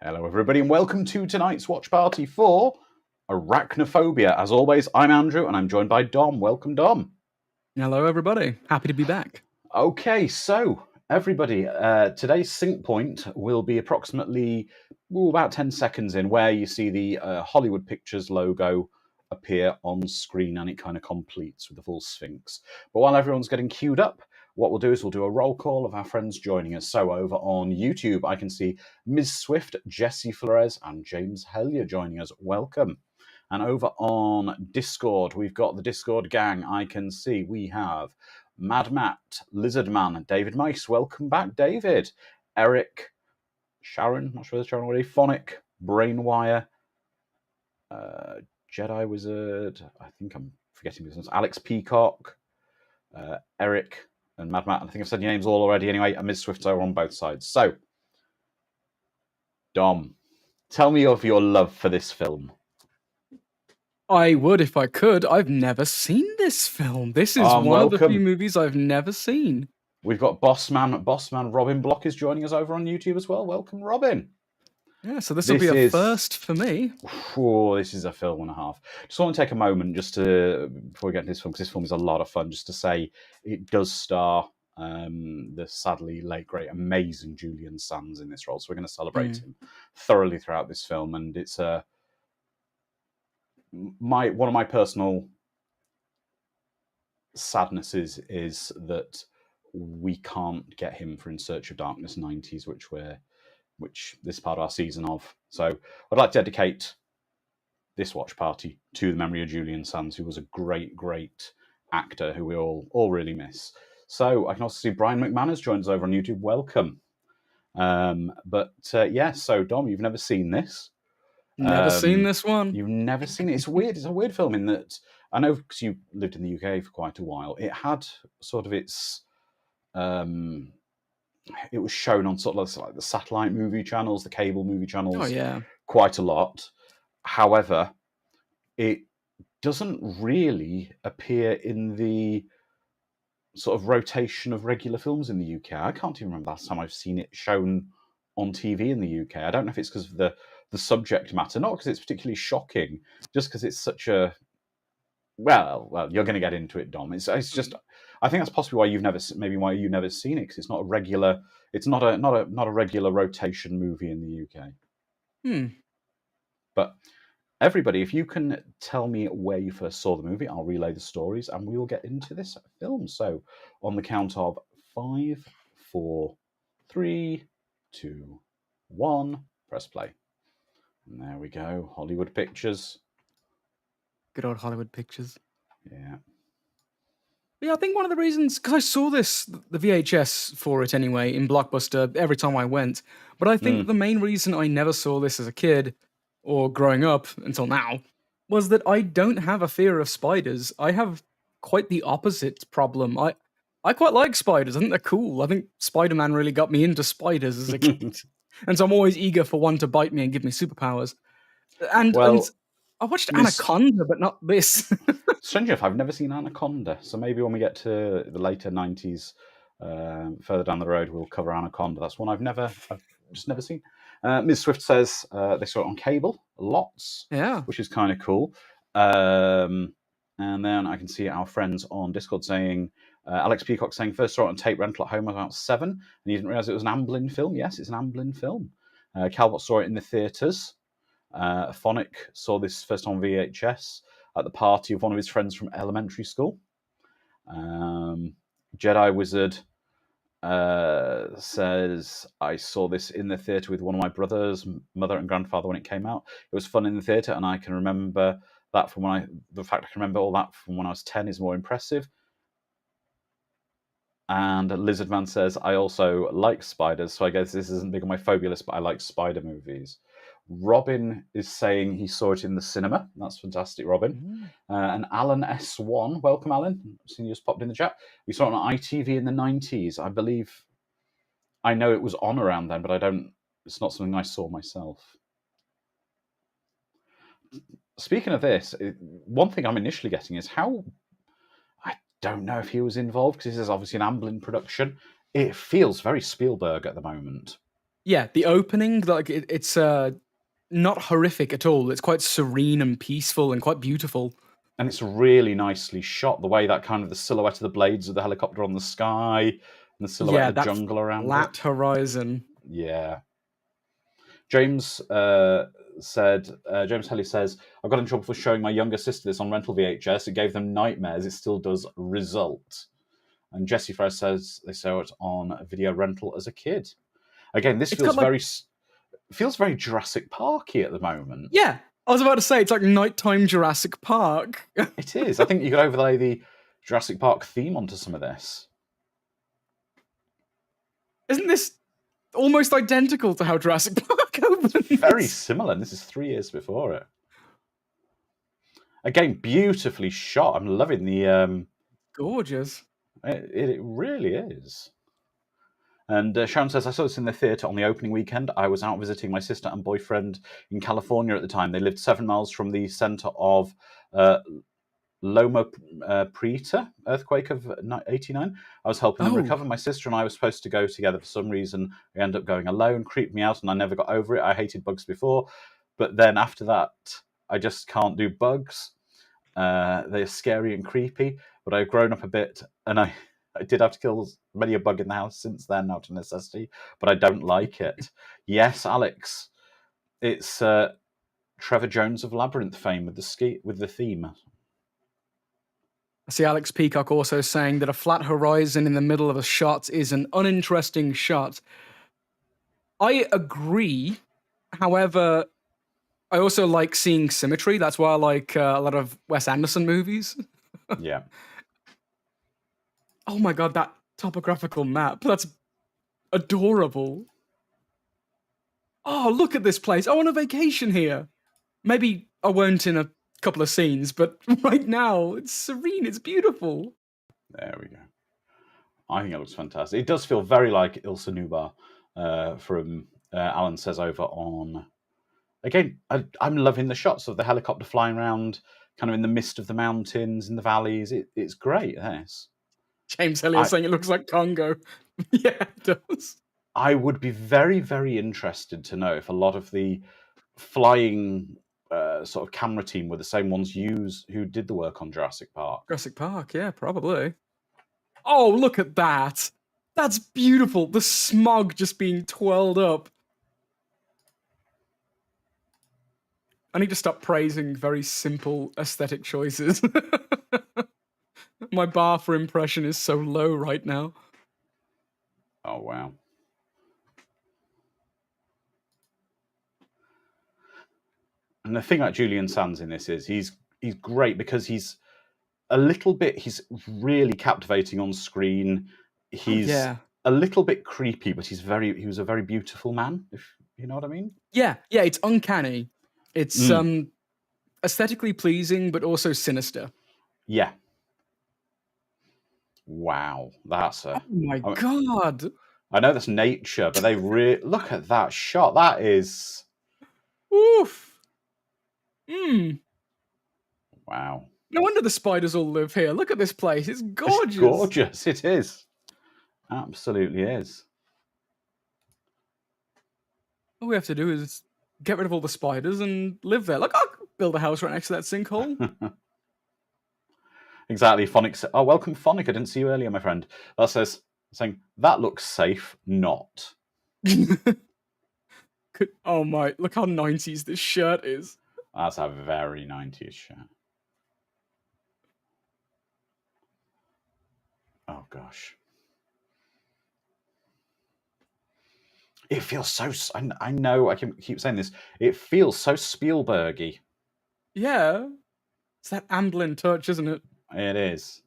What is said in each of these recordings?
Hello, everybody, and welcome to tonight's watch party for Arachnophobia. As always, I'm Andrew, and I'm joined by Dom. Welcome, Dom. Hello, everybody. Happy to be back. Okay, so everybody, today's sync point will be approximately about 10 seconds in, where you see the Hollywood Pictures logo appear on screen, and it kind of completes with the full Sphinx. But while everyone's getting queued up, what we'll do is we'll do a roll call of our friends joining us. So over on YouTube, I can see Ms. Swift, Jesse Flores, and James Hellier joining us. Welcome. And over on Discord, we've got the Discord gang. I can see we have Mad Matt, Lizardman, David Mice. Welcome back, David. Eric, Sharon, not sure there's Sharon already, Phonic, Brainwire, Jedi Wizard, I think I'm forgetting this. Alex Peacock, Eric, and Mad Matt. I think I've said your names all already anyway, and Ms. Swift are on both sides. So, Dom, tell me of your love for this film. I would if I could. I've never seen this film. This is one of the few movies I've never seen. We've got Bossman Robin Block is joining us over on YouTube as well. Welcome, Robin. Yeah, so this will be a first for me. Oh, this is a film and a half. Just want to take a moment just to, before we get into this film, because this film is a lot of fun, just to say it does star the sadly late, great, amazing Julian Sands in this role. So we're going to celebrate him thoroughly throughout this film. And it's one of my personal sadnesses is that we can't get him for In Search of Darkness 90s, which this part of our season of. So I'd like to dedicate this watch party to the memory of Julian Sands, who was a great, great actor who we all really miss. So I can also see Brian McManus joins over on YouTube. Welcome. So Dom, you've never seen this. Never seen this one. You've never seen it. It's weird. It's a weird film in that, I know because you lived in the UK for quite a while, it had sort of its... it was shown on sort of like the satellite movie channels, the cable movie channels, quite a lot. However, it doesn't really appear in the sort of rotation of regular films in the UK. I can't even remember the last time I've seen it shown on TV in the UK. I don't know if it's because of the subject matter, not because it's particularly shocking, just because it's such a... Well, you're going to get into it, Dom. It's just... I think that's possibly why you've never seen it, because it's not a regular... It's not a regular rotation movie in the UK. But everybody, if you can tell me where you first saw the movie, I'll relay the stories and we will get into this film. So, on the count of 5, 4, 3, 2, 1, press play. And there we go. Hollywood Pictures. Good old Hollywood Pictures. Yeah. Yeah, I think one of the reasons, because I saw the VHS for it anyway, in Blockbuster every time I went, but I think the main reason I never saw this as a kid, or growing up until now, was that I don't have a fear of spiders. I have quite the opposite problem. I quite like spiders. I think they're cool. I think Spider-Man really got me into spiders as a kid. And so I'm always eager for one to bite me and give me superpowers. And I watched Anaconda, but not this. Strange enough, I've never seen Anaconda, so maybe when we get to the later 90s, further down the road, we'll cover Anaconda. That's one I've just never seen. Ms. Swift says they saw it on cable, lots, which is kind of cool. And then I can see our friends on Discord saying, Alex Peacock saying, first saw it on tape rental at home at about 7, and you didn't realise it was an Amblin film. Yes, it's an Amblin film. Calvert saw it in the theatres. Phonic saw this first on VHS at the party of one of his friends from elementary school. Jedi Wizard says, I saw this in the theatre with one of my brothers, mother and grandfather when it came out. It was fun in the theatre, and I can remember that the fact I can remember all that from when I was 10 is more impressive. And Lizardman says, I also like spiders, so I guess this isn't big on my phobia list, but I like spider movies. Robin is saying he saw it in the cinema. That's fantastic, Robin. And Alan S1, welcome, Alan. I've seen you just popped in the chat. We saw it on ITV in the 90s. I believe, I know it was on around then, but it's not something I saw myself. Speaking of this, one thing I'm initially getting is I don't know if he was involved, because this is obviously an Amblin production. It feels very Spielberg at the moment. Yeah, the opening, like it's not horrific at all. It's quite serene and peaceful and quite beautiful. And it's really nicely shot, the way that kind of the silhouette of the blades of the helicopter on the sky and the silhouette of the jungle around flat horizon. Yeah. James Helly says, I got in trouble for showing my younger sister this on rental VHS. It gave them nightmares. It still does result. And Jesse Fresh says they saw it on video rental as a kid. Again, this feels very Jurassic Parky at the moment. Yeah, I was about to say, it's like nighttime Jurassic Park. It is. I think you could overlay the Jurassic Park theme onto some of this. Isn't this almost identical to how Jurassic Park opens? Very similar, and this is 3 years before it. Again, beautifully shot. I'm loving the... Gorgeous. It really is. And Sharon says, I saw this in the theatre on the opening weekend. I was out visiting my sister and boyfriend in California at the time. They lived 7 miles from the centre of Loma Prieta earthquake of 89. I was helping them recover. My sister and I were supposed to go together. For some reason, we ended up going alone. Creeped me out, and I never got over it. I hated bugs before, but then after that, I just can't do bugs. They're scary and creepy, but I've grown up a bit, and I did have to kill many a bug in the house since then, out of necessity, but I don't like it. Yes, Alex, it's Trevor Jones of Labyrinth fame with the theme. I see Alex Peacock also saying that a flat horizon in the middle of a shot is an uninteresting shot. I agree. However, I also like seeing symmetry. That's why I like a lot of Wes Anderson movies. Yeah. Oh my god, that topographical map. That's adorable. Oh, look at this place. I want a vacation here. Maybe I won't in a couple of scenes, but right now, it's serene. It's beautiful. There we go. I think it looks fantastic. It does feel very like Ilsa Nubar from Alan Says over on... Again, I'm loving the shots of the helicopter flying around kind of in the mist of the mountains, in the valleys. It's great, yes. James Elliott saying it looks like Congo. Yeah, it does. I would be very, very interested to know if a lot of the flying sort of camera team were the same ones who did the work on Jurassic Park. Jurassic Park, yeah, probably. Oh, look at that. That's beautiful. The smog just being twirled up. I need to stop praising very simple aesthetic choices. My bar for impression is so low right now. Oh, wow. And the thing about Julian Sands in this is he's great because he's really captivating on screen. He's a little bit creepy, but he was a very beautiful man, if you know what I mean. Yeah, it's uncanny. It's aesthetically pleasing, but also sinister. Yeah. Wow, that's oh my god! I know that's nature, but they really look at that shot. That is, oof. Wow. No wonder the spiders all live here. Look at this place. It's gorgeous. It's gorgeous. It is. Absolutely is. All we have to do is get rid of all the spiders and live there. Like, I'll build a house right next to that sinkhole. Exactly. Phonic said, oh, welcome, Phonic. I didn't see you earlier, my friend. That saying, that looks safe, not. Oh my, look how 90s this shirt is. That's a very 90s shirt. Oh, gosh. It feels so... I know, I can keep saying this. It feels so Spielberg-y. Yeah. It's that Amblin touch, isn't it? It is.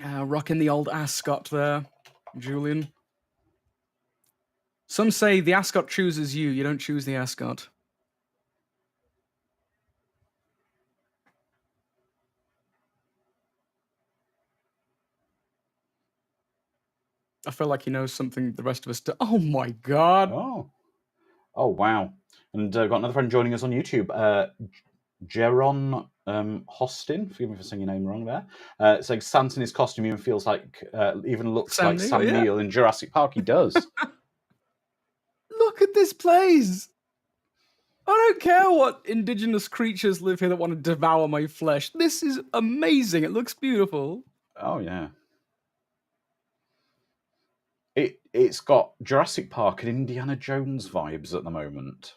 Rocking the old ascot there, Julian. Some say the ascot chooses you. You don't choose the ascot. I feel like he knows something the rest of us do. Oh my god. Oh wow. And got another friend joining us on YouTube. Jeron Hostin, forgive me for saying your name wrong there. Saying Sans in his costume even feels like, even looks like Sam Neill in Jurassic Park. He does. Look at this place. I don't care what indigenous creatures live here that want to devour my flesh. This is amazing. It looks beautiful. Oh yeah. It's got Jurassic Park and Indiana Jones vibes at the moment.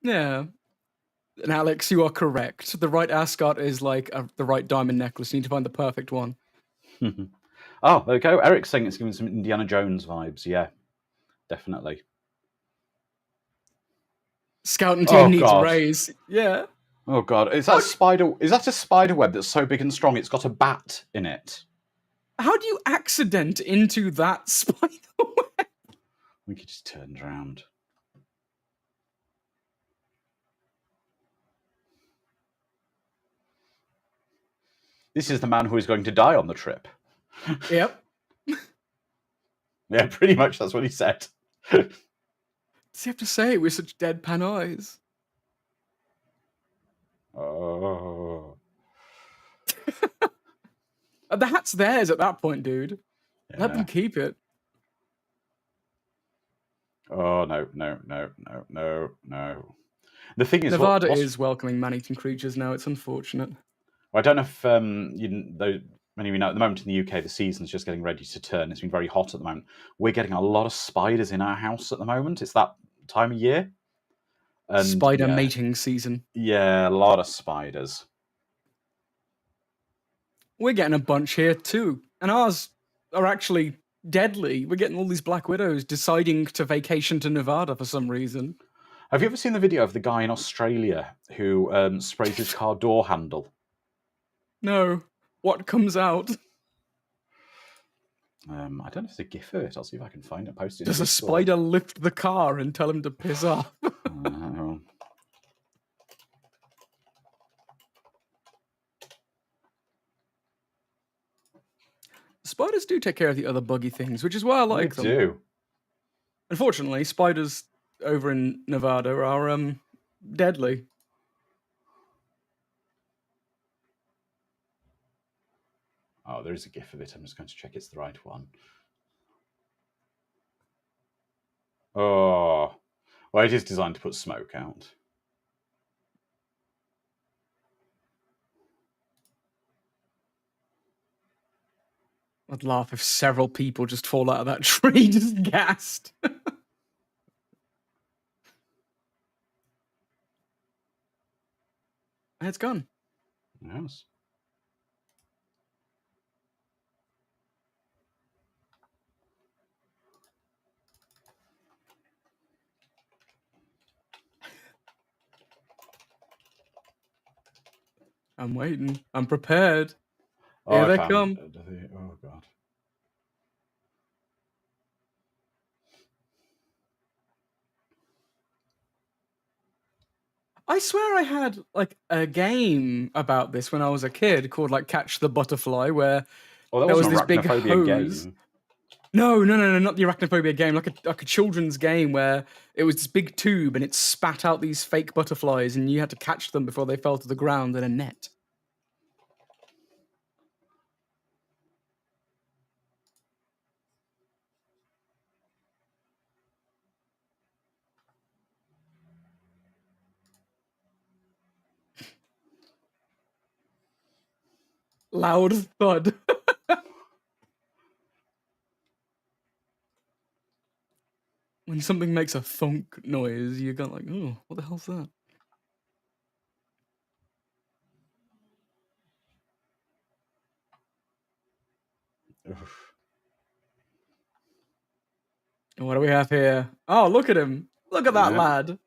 Yeah. And Alex, you are correct. The right ascot is like the right diamond necklace. You need to find the perfect one. Oh, there we go. Eric's saying it's giving some Indiana Jones vibes. Yeah, definitely. Scouting team needs raise. Yeah. Oh god, is that a spider web that's so big and strong it's got a bat in it? How do you accident into that spider web? think he just turned around. This is the man who is going to die on the trip. Yep. Yeah, pretty much that's what he said. Does he have to say it with such deadpan eyes? Oh. The hat's theirs at that point, dude. Yeah. Let them keep it. Oh, no. The thing is, Nevada is welcoming man-eating creatures now. It's unfortunate. I don't know if many of you know, at the moment in the UK, the season's just getting ready to turn. It's been very hot at the moment. We're getting a lot of spiders in our house at the moment. It's that time of year. And Spider mating season. Yeah, a lot of spiders. We're getting a bunch here too. And ours are actually deadly. We're getting all these black widows deciding to vacation to Nevada for some reason. Have you ever seen the video of the guy in Australia who sprays his car door handle? No. What comes out? I don't know if there's a GIF of it. I'll see if I can find it. Post it. Does a spider lift the car and tell him to piss off? Spiders do take care of the other buggy things, which is why I like them. They do. Unfortunately, spiders over in Nevada are deadly. Oh, there is a GIF of it. I'm just going to check it's the right one. Oh, well, it is designed to put smoke out. I'd laugh if several people just fall out of that tree, just gassed. And it's gone. Yes. I'm waiting. I'm prepared. Oh, Here they come. Oh, God. I swear I had like a game about this when I was a kid called like Catch the Butterfly, where there was this big hose. Game. No, not the Arachnophobia game. Like a children's game where it was this big tube and it spat out these fake butterflies, and you had to catch them before they fell to the ground in a net. Loud thud. When something makes a thunk noise, you go like, oh, what the hell's that? Oof. What do we have here? Oh, look at him. Look at that lad.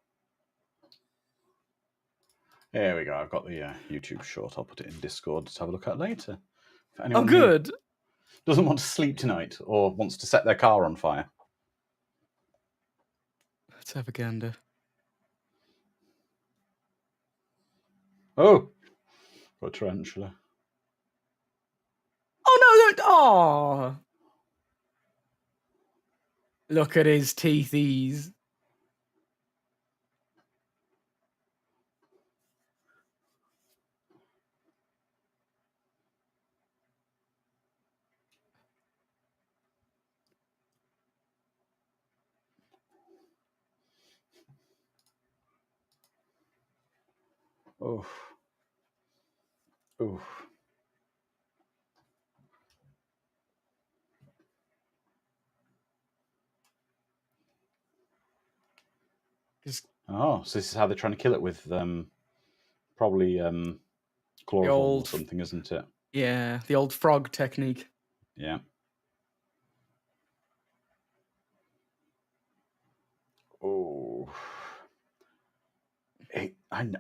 There we go. I've got the YouTube short. I'll put it in Discord to have a look at later. For Oh, good. Doesn't want to sleep tonight or wants to set their car on fire. Let's have a gander. Oh, got a tarantula. Oh, no, oh. Look at his teethies. Oof. Oof. Oh, so this is how they're trying to kill it with probably chloroform or something, isn't it? Yeah, the old frog technique. Yeah. Oh.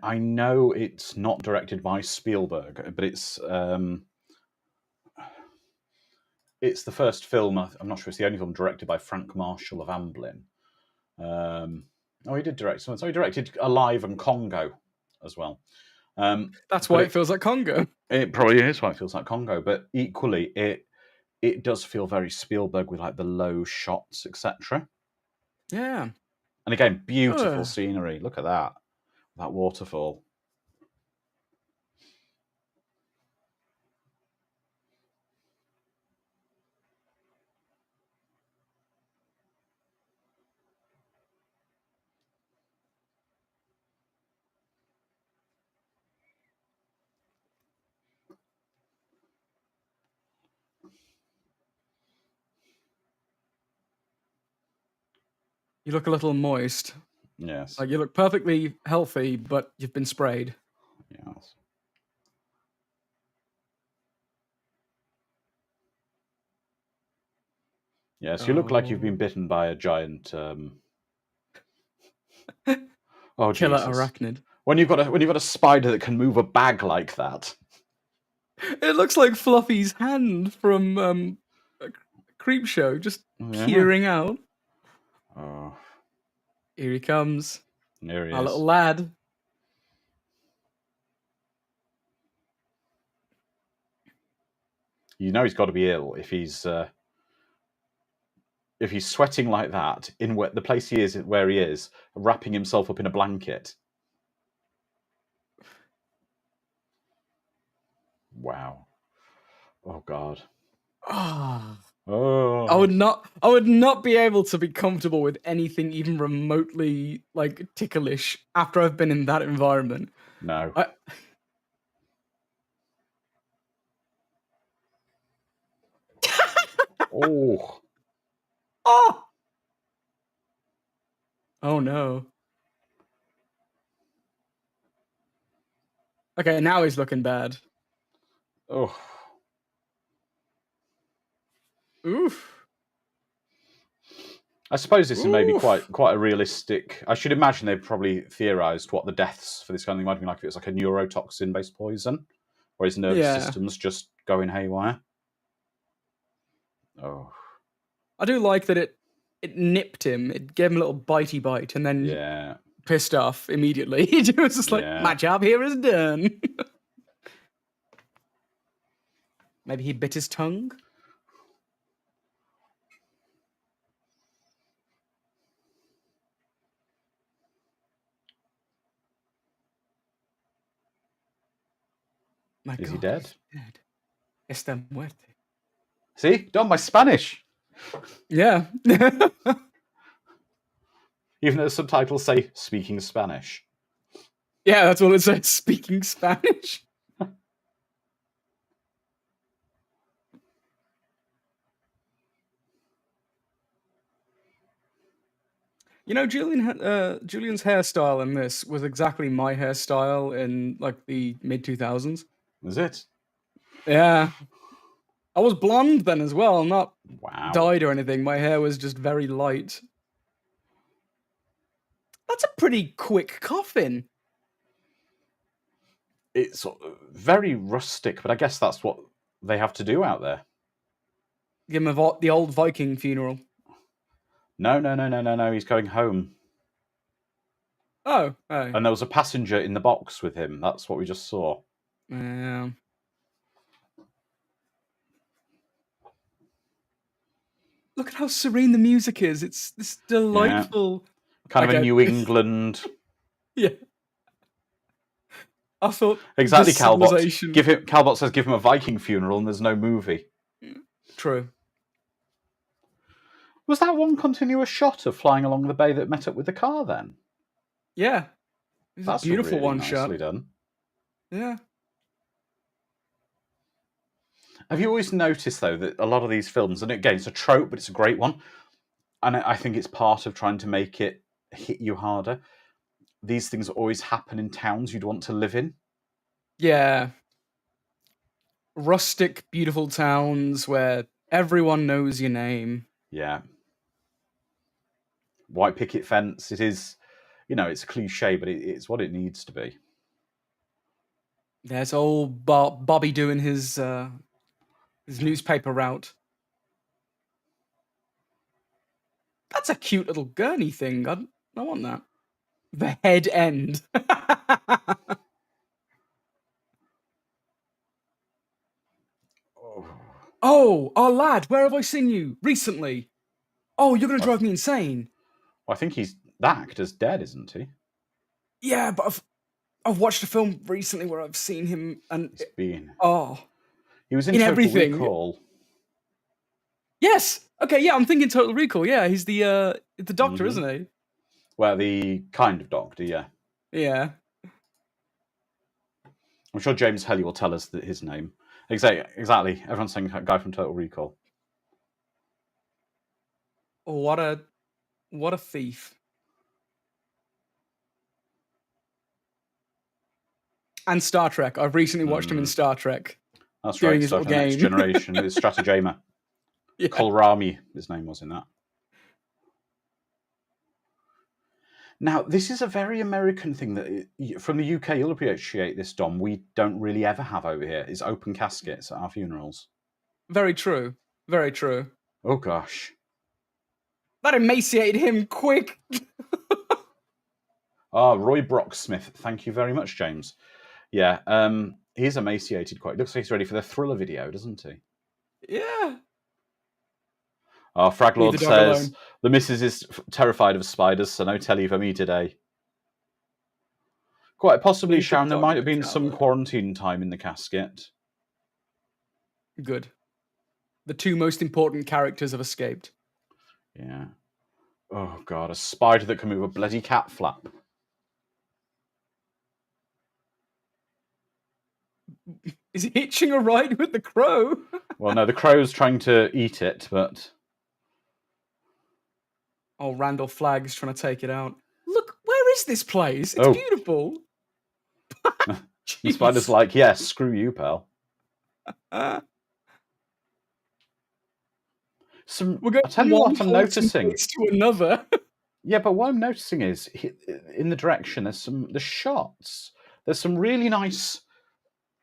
I know it's not directed by Spielberg, but it's it's the first film. I'm not sure it's the only film directed by Frank Marshall of Amblin. He did direct someone. So he directed Alive and Congo as well. That's why it feels like Congo. It probably is why it feels like Congo, but equally, it does feel very Spielberg with like the low shots, etc. Yeah. And again, beautiful scenery. Look at that waterfall. You look a little moist. Yes. Like you look perfectly healthy, but you've been sprayed. Yes. Yes, you look like you've been bitten by a giant. Oh Killer Jesus! arachnid. When you've got a spider that can move a bag like that. It looks like Fluffy's hand from Creepshow, just peering out. Oh, here he comes. There he Our is. little lad. You know he's got to be ill if he's sweating like that in the place he is, where he is, wrapping himself up in a blanket. Wow. Oh God. I would not be able to be comfortable with anything even remotely like ticklish after I've been in that environment. No. Oh. Oh no. Okay, now he's looking bad. Oh. Oof. I suppose this is maybe quite a realistic. I should imagine they've probably theorized what the deaths for this kind of thing might be like if it was like a neurotoxin-based poison, or his nervous system's just going haywire. Oh. I do like that it nipped him. It gave him a little bitey bite, and then pissed off immediately. It was just like, my job here is done. Maybe he bit his tongue. Is he dead? Dead. Está muerte. See? Done my Spanish. Yeah. Even though the subtitles say speaking Spanish. Yeah, that's what it says, speaking Spanish. You know, Julian's hairstyle in this was exactly my hairstyle in like the mid 2000s. Was it? Yeah. I was blonde then as well, not wow. dyed or anything. My hair was just very light. That's a pretty quick coffin. It's very rustic, but I guess that's what they have to do out there. Give him the old Viking funeral. No. He's going home. Oh. And there was a passenger in the box with him. That's what we just saw. Yeah. Look at how serene the music is. It's this delightful... Yeah. Kind of a New England... yeah. I thought... Exactly, Calbot. Calbot says give him a Viking funeral and there's no movie. True. Was that one continuous shot of flying along the bay that met up with the car then? Yeah. That's a beautiful really one nicely shot. done. Yeah. Have you always noticed, though, that a lot of these films, and again, it's a trope, but it's a great one, and I think it's part of trying to make it hit you harder. These things always happen in towns you'd want to live in. Yeah. Rustic, beautiful towns where everyone knows your name. Yeah. White picket fence. It is, it's a cliche, but it's what it needs to be. There's old Bobby doing his newspaper route. That's a cute little gurney thing. I want that. The head end. Oh, our lad, where have I seen you recently? Oh, you're going to drive me insane. Well, I think that actor's dead, isn't he? Yeah, but I've watched a film recently where I've seen him, and he was in in Total everything. Recall. Yes. Okay. Yeah, I'm thinking Total Recall. Yeah, he's the doctor, isn't he? Well, the kind of doctor, yeah. Yeah. I'm sure James Helly will tell us his name. Exactly. Everyone's saying that guy from Total Recall. Oh, what a thief. And Star Trek. I've recently watched him in Star Trek. That's doing right. his Star little Trek Next game. Generation. It was Stratagema. Yeah. Kohlrami, his name was in that. Now, this is a very American thing that from the UK, you'll appreciate this, Dom. We don't really ever have over here is open caskets at our funerals. Very true. Very true. Oh, gosh. That emaciated him quick. Roy Brocksmith. Thank you very much, James. Yeah, he's emaciated quite. Looks like he's ready for the Thriller video, doesn't he? Yeah. Fraglord says, the missus is terrified of spiders, so no telly for me today. Quite possibly, Sharon, there might have been some quarantine time in the casket. Good. The two most important characters have escaped. Yeah. Oh, God, a spider that can move a bloody cat flap. Is he hitching a ride with the crow? Well, no, the crow's trying to eat it, but... Oh, Randall Flagg's trying to take it out. Look, where is this place? It's beautiful. The spider's like, yes, screw you, pal. I'll tell you what I'm noticing. To another. Yeah, but what I'm noticing is, in the direction, there's the shots. There's some really nice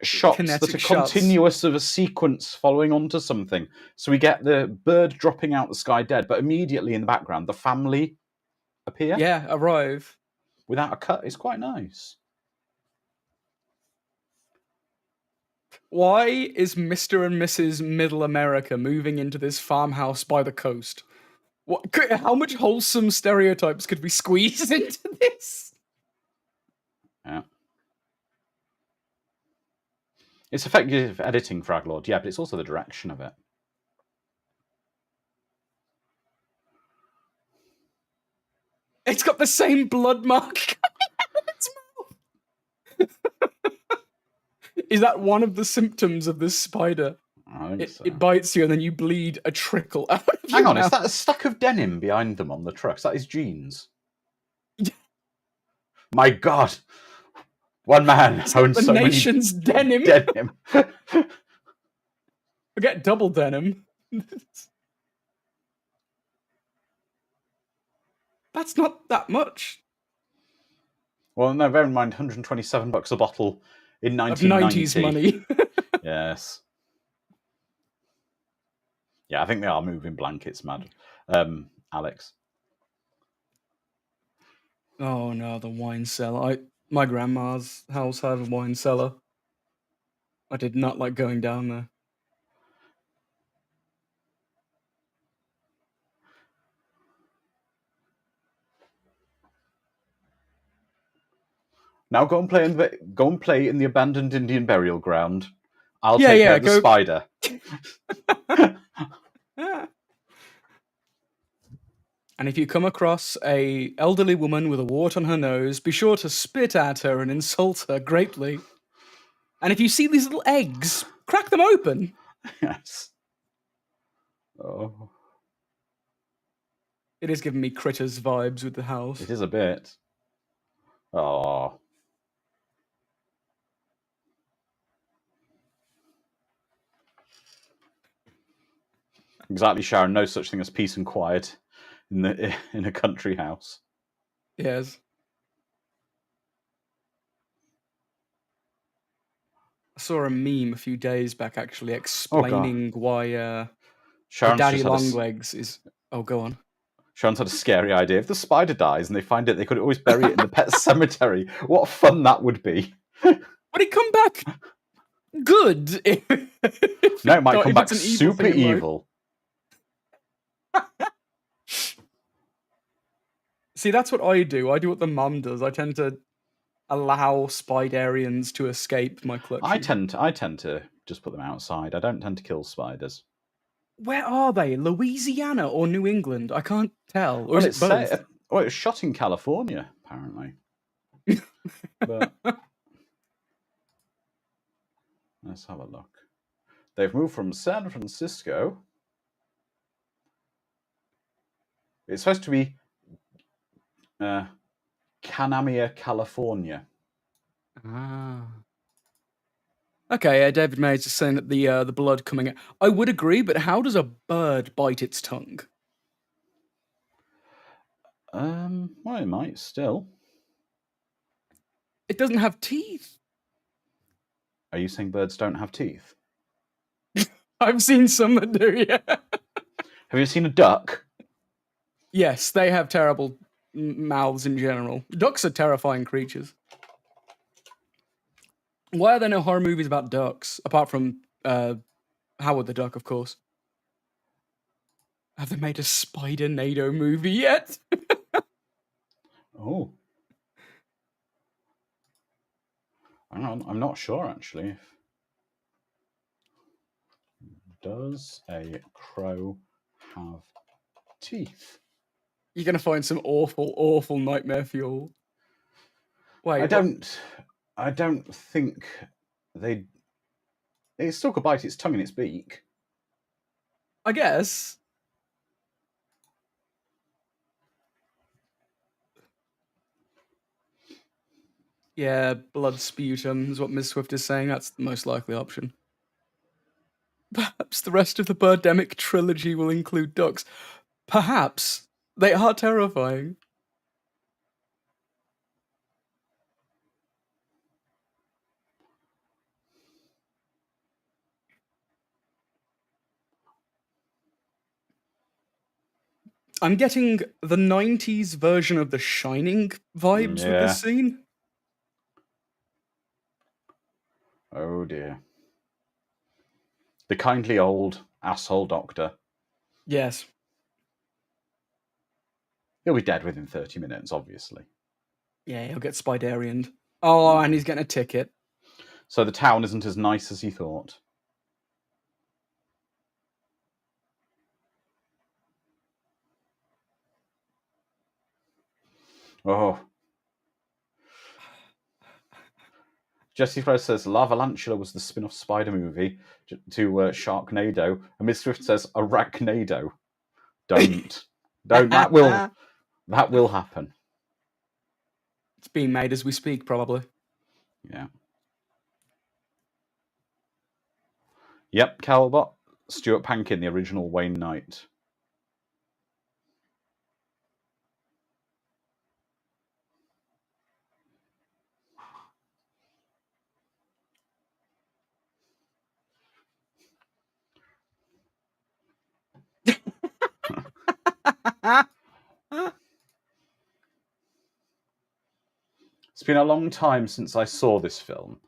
shots that are continuous of a sequence following onto something. So we get the bird dropping out the sky dead, but immediately in the background, the family appear. Yeah, arrive. Without a cut. It's quite nice. Why is Mr. and Mrs. Middle America moving into this farmhouse by the coast? How much wholesome stereotypes could we squeeze into this? Yeah. It's effective editing, Fraglord, yeah, but it's also the direction of it. It's got the same blood mark coming out of its mouth. Is that one of the symptoms of this spider? I think so. It bites you and then you bleed a trickle out of Hang on, mouth. is that a stack of denim behind them on the truck? Is that his jeans? My God. One man owns so many nation's denim. Forget double denim. That's not that much. Well, no, bear in mind, $127 a bottle in 1990. Of 90s money. Yes. Yeah, I think they are moving blankets, mad. Alex. Oh no, the wine cellar. My grandma's house had a wine cellar. I did not like going down there. Now go and play in the abandoned Indian burial ground. I'll take care of the spider. And if you come across a elderly woman with a wart on her nose, be sure to spit at her and insult her greatly. And if you see these little eggs, crack them open. Yes. Oh. It is giving me Critters vibes with the house. It is a bit. Oh. Exactly, Sharon. No such thing as peace and quiet in a country house. Yes. I saw a meme a few days back actually explaining why Sharon's Daddy Longlegs is... Oh, go on. Sean's had a scary idea. If the spider dies and they find it, they could always bury it in the pet cemetery. What fun that would be. Would it come back good? No, it might come back an super evil. See, that's what I do. I do what the mum does. I tend to allow spiderians to escape my clutches. I tend to just put them outside. I don't tend to kill spiders. Where are they? Louisiana or New England? I can't tell. Or is it both? It was shot in California, apparently. But let's have a look. They've moved from San Francisco. It's supposed to be Canamia, California. Ah. Okay, David May is just saying that the blood coming out. I would agree, but how does a bird bite its tongue? Well, it might still. It doesn't have teeth. Are you saying birds don't have teeth? I've seen some that do, yeah. Have you seen a duck? Yes, they have terrible mouths in general. Ducks are terrifying creatures. Why are there no horror movies about ducks? Apart from Howard the Duck, of course. Have they made a Spider-Nado movie yet? Oh. Hang on, I'm not sure, actually. Does a crow have teeth? You're going to find some awful, awful nightmare fuel. Wait, I don't think they... It still could bite its tongue in its beak. I guess. Yeah, blood sputum is what Ms. Swift is saying. That's the most likely option. Perhaps the rest of the Birdemic trilogy will include ducks. Perhaps. They are terrifying. I'm getting the 90s version of The Shining vibes with this scene. Oh dear. The kindly old asshole doctor. Yes. He'll be dead within 30 minutes, obviously. Yeah, he'll get Spiderianed. Oh, and he's getting a ticket. So the town isn't as nice as he thought. Oh. Jesse Fresh says Lavalantula was the spin-off spider movie to Sharknado, and Miss Swift says Arachnado. Don't. That will happen. It's being made as we speak, probably. Yeah. Yep, Calbot. Stuart Pankin, the original Wayne Knight. It's been a long time since I saw this film,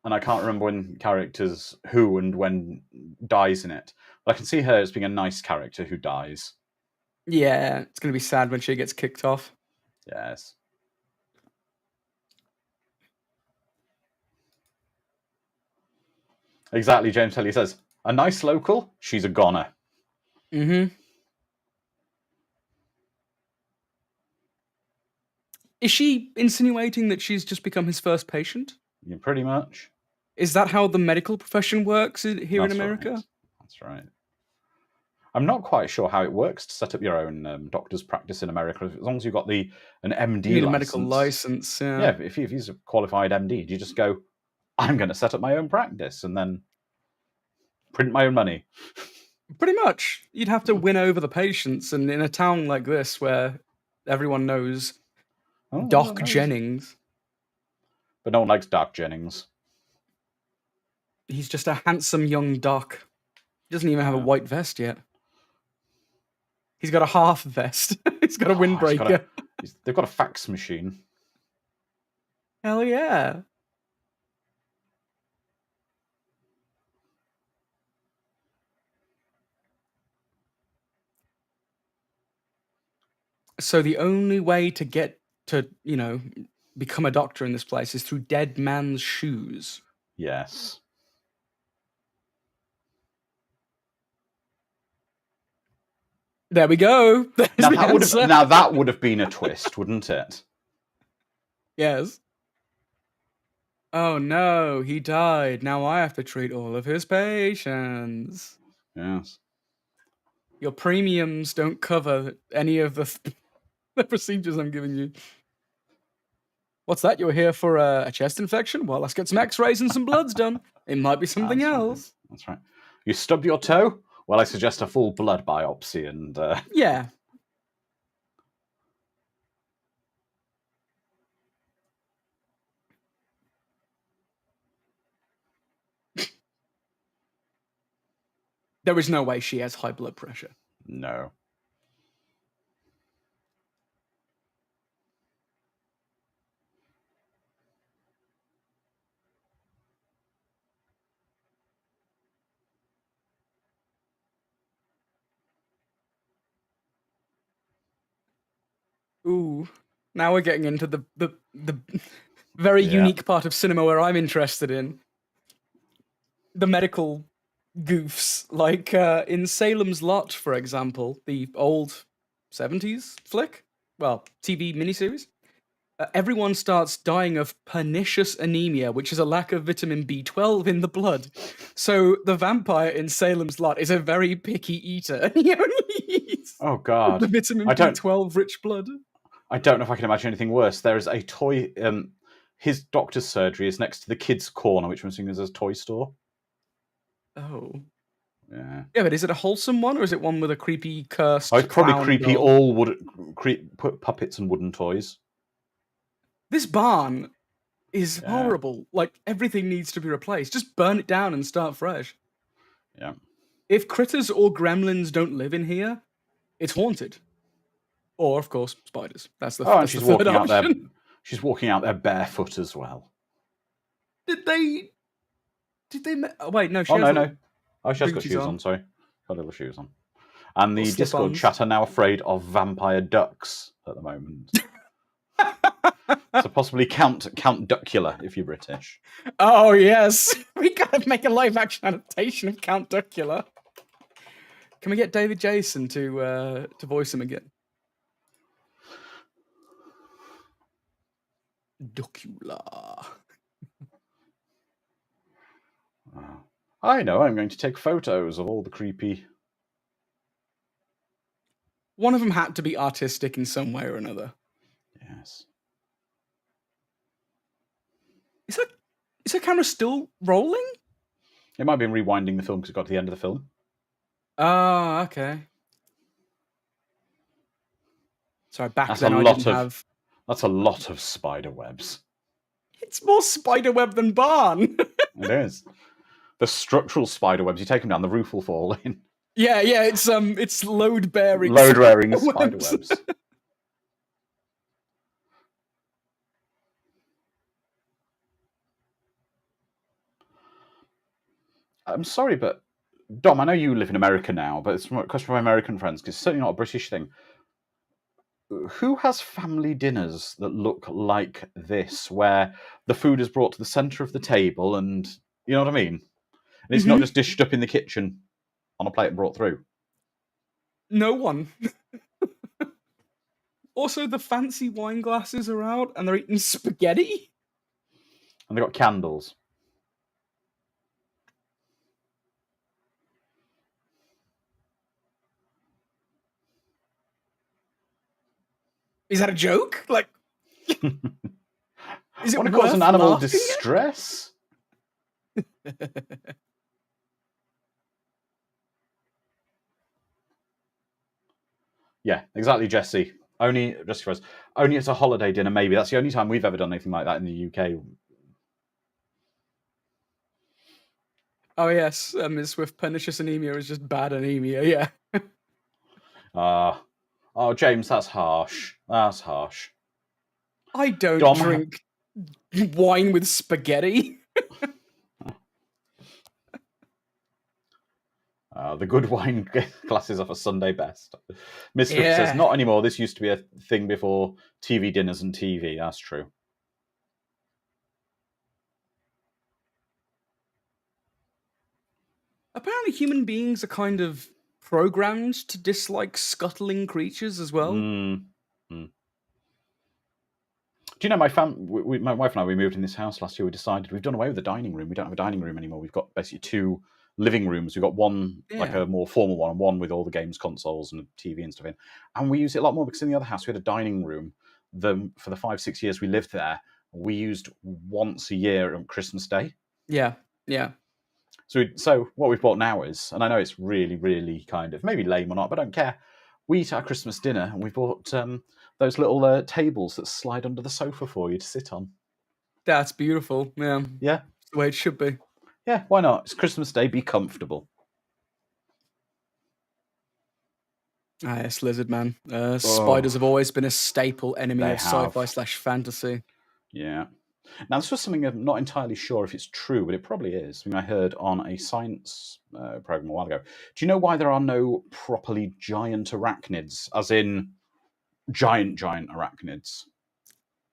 and I can't remember when characters who and when dies in it. But I can see her as being a nice character who dies. Yeah, it's going to be sad when she gets kicked off. Yes. Exactly, James Kelly says, a nice local, she's a goner. Mm-hmm. Is she insinuating that she's just become his first patient? Yeah, pretty much. Is that how the medical profession works here in America? Right. That's right. I'm not quite sure how it works to set up your own doctor's practice in America. As long as you've got an MD you need license. A medical license, yeah. Yeah, if he's a qualified MD, you just go, I'm going to set up my own practice and then print my own money. Pretty much. You'd have to win over the patients, and in a town like this where everyone knows Doc Jennings. But no one likes Doc Jennings. He's just a handsome young doc. He doesn't even have a white vest yet. He's got a half vest. He's got a Oh, windbreaker. they've got a fax machine. Hell yeah. So the only way to get to, become a doctor in this place is through dead man's shoes. Yes. There we go. There's the answer. Now that would have been a twist, wouldn't it? Yes. Oh no, he died. Now I have to treat all of his patients. Yes. Your premiums don't cover any of the procedures I'm giving you. What's that? You're here for a chest infection? Well, let's get some x-rays and some bloods done. It might be something else. Right. That's right. You stubbed your toe? Well, I suggest a full blood biopsy and... Yeah. There is no way she has high blood pressure. No. Ooh. Now we're getting into the very unique part of cinema where I'm interested in. The medical goofs. Like in Salem's Lot, for example, the old 70s flick, well, TV miniseries, everyone starts dying of pernicious anemia, which is a lack of vitamin B12 in the blood. So the vampire in Salem's Lot is a very picky eater. He only eats the vitamin B12 rich blood. I don't know if I can imagine anything worse. There is a toy... his doctor's surgery is next to the kids' corner, which I'm assuming is a toy store. Oh. Yeah. Yeah, but is it a wholesome one, or is it one with a creepy, cursed it's probably creepy, doll? all puppets and wooden toys. This barn is horrible. Like, everything needs to be replaced. Just burn it down and start fresh. Yeah. If critters or gremlins don't live in here, it's haunted. Or, of course, spiders. That's the and she's walking out there. She's walking out there barefoot as well. Did they? Wait, no. She has no. Oh, she has got shoes on. Sorry, got little shoes on. And the Discord chat are now afraid of vampire ducks at the moment. So possibly Count Duckula if you're British. Oh yes, we gotta make a live action adaptation of Count Duckula. Can we get David Jason to voice him again? Duckula. I know. I'm going to take photos of all the creepy. One of them had to be artistic in some way or another. Yes. Is that camera still rolling? It might have been rewinding the film because it got to the end of the film. Oh, okay. Sorry, back then I didn't have... That's a lot of spider webs. It's more spider web than barn. It is. The structural spider webs, you take them down, the roof will fall in. Yeah, it's load-bearing spider webs. I'm sorry, but Dom, I know you live in America now, but it's a question for my American friends, because it's certainly not a British thing. Who has family dinners that look like this, where the food is brought to the centre of the table and, you know what I mean? And it's not just dished up in the kitchen on a plate and brought through. No one. Also, the fancy wine glasses are out and they're eating spaghetti. And they've got candles. Is that a joke? Like, is it want to cause an animal distress? Yeah, exactly, Jesse. Only just for us. Only it's a holiday dinner, maybe. That's the only time we've ever done anything like that in the UK. Oh yes, Ms. Swift, pernicious anemia is just bad anemia. Yeah. Oh, James, that's harsh. That's harsh. I don't Dom, drink wine with spaghetti. the good wine glasses off a Sunday best. Miss Swift says, Yeah. not anymore. This used to be a thing before TV dinners and TV. That's true. Apparently, human beings are kind of programmed to dislike scuttling creatures as well. Mm. Do you know my wife and I? We moved in this house last year. We decided we've done away with the dining room. We don't have a dining room anymore. We've got basically 2 living rooms. We've got one like a more formal one, and one with all the games consoles and a TV and stuff in. And we use it a lot more because in the other house we had a dining room. For the 5-6 years we lived there, we used once a year on Christmas Day. Yeah. So what we've bought now is, and I know it's really, really kind of maybe lame or not, but I don't care. We eat our Christmas dinner, and we bought those little tables that slide under the sofa for you to sit on. That's beautiful. Yeah. Yeah. That's the way it should be. Yeah, why not? It's Christmas Day, be comfortable. Yes, Lizard Man. Spiders have always been a staple enemy of sci-fi/fantasy. Yeah. Now, this was something I'm not entirely sure if it's true, but it probably is. I heard on a science program a while ago. Do you know why there are no properly giant arachnids, as in giant arachnids?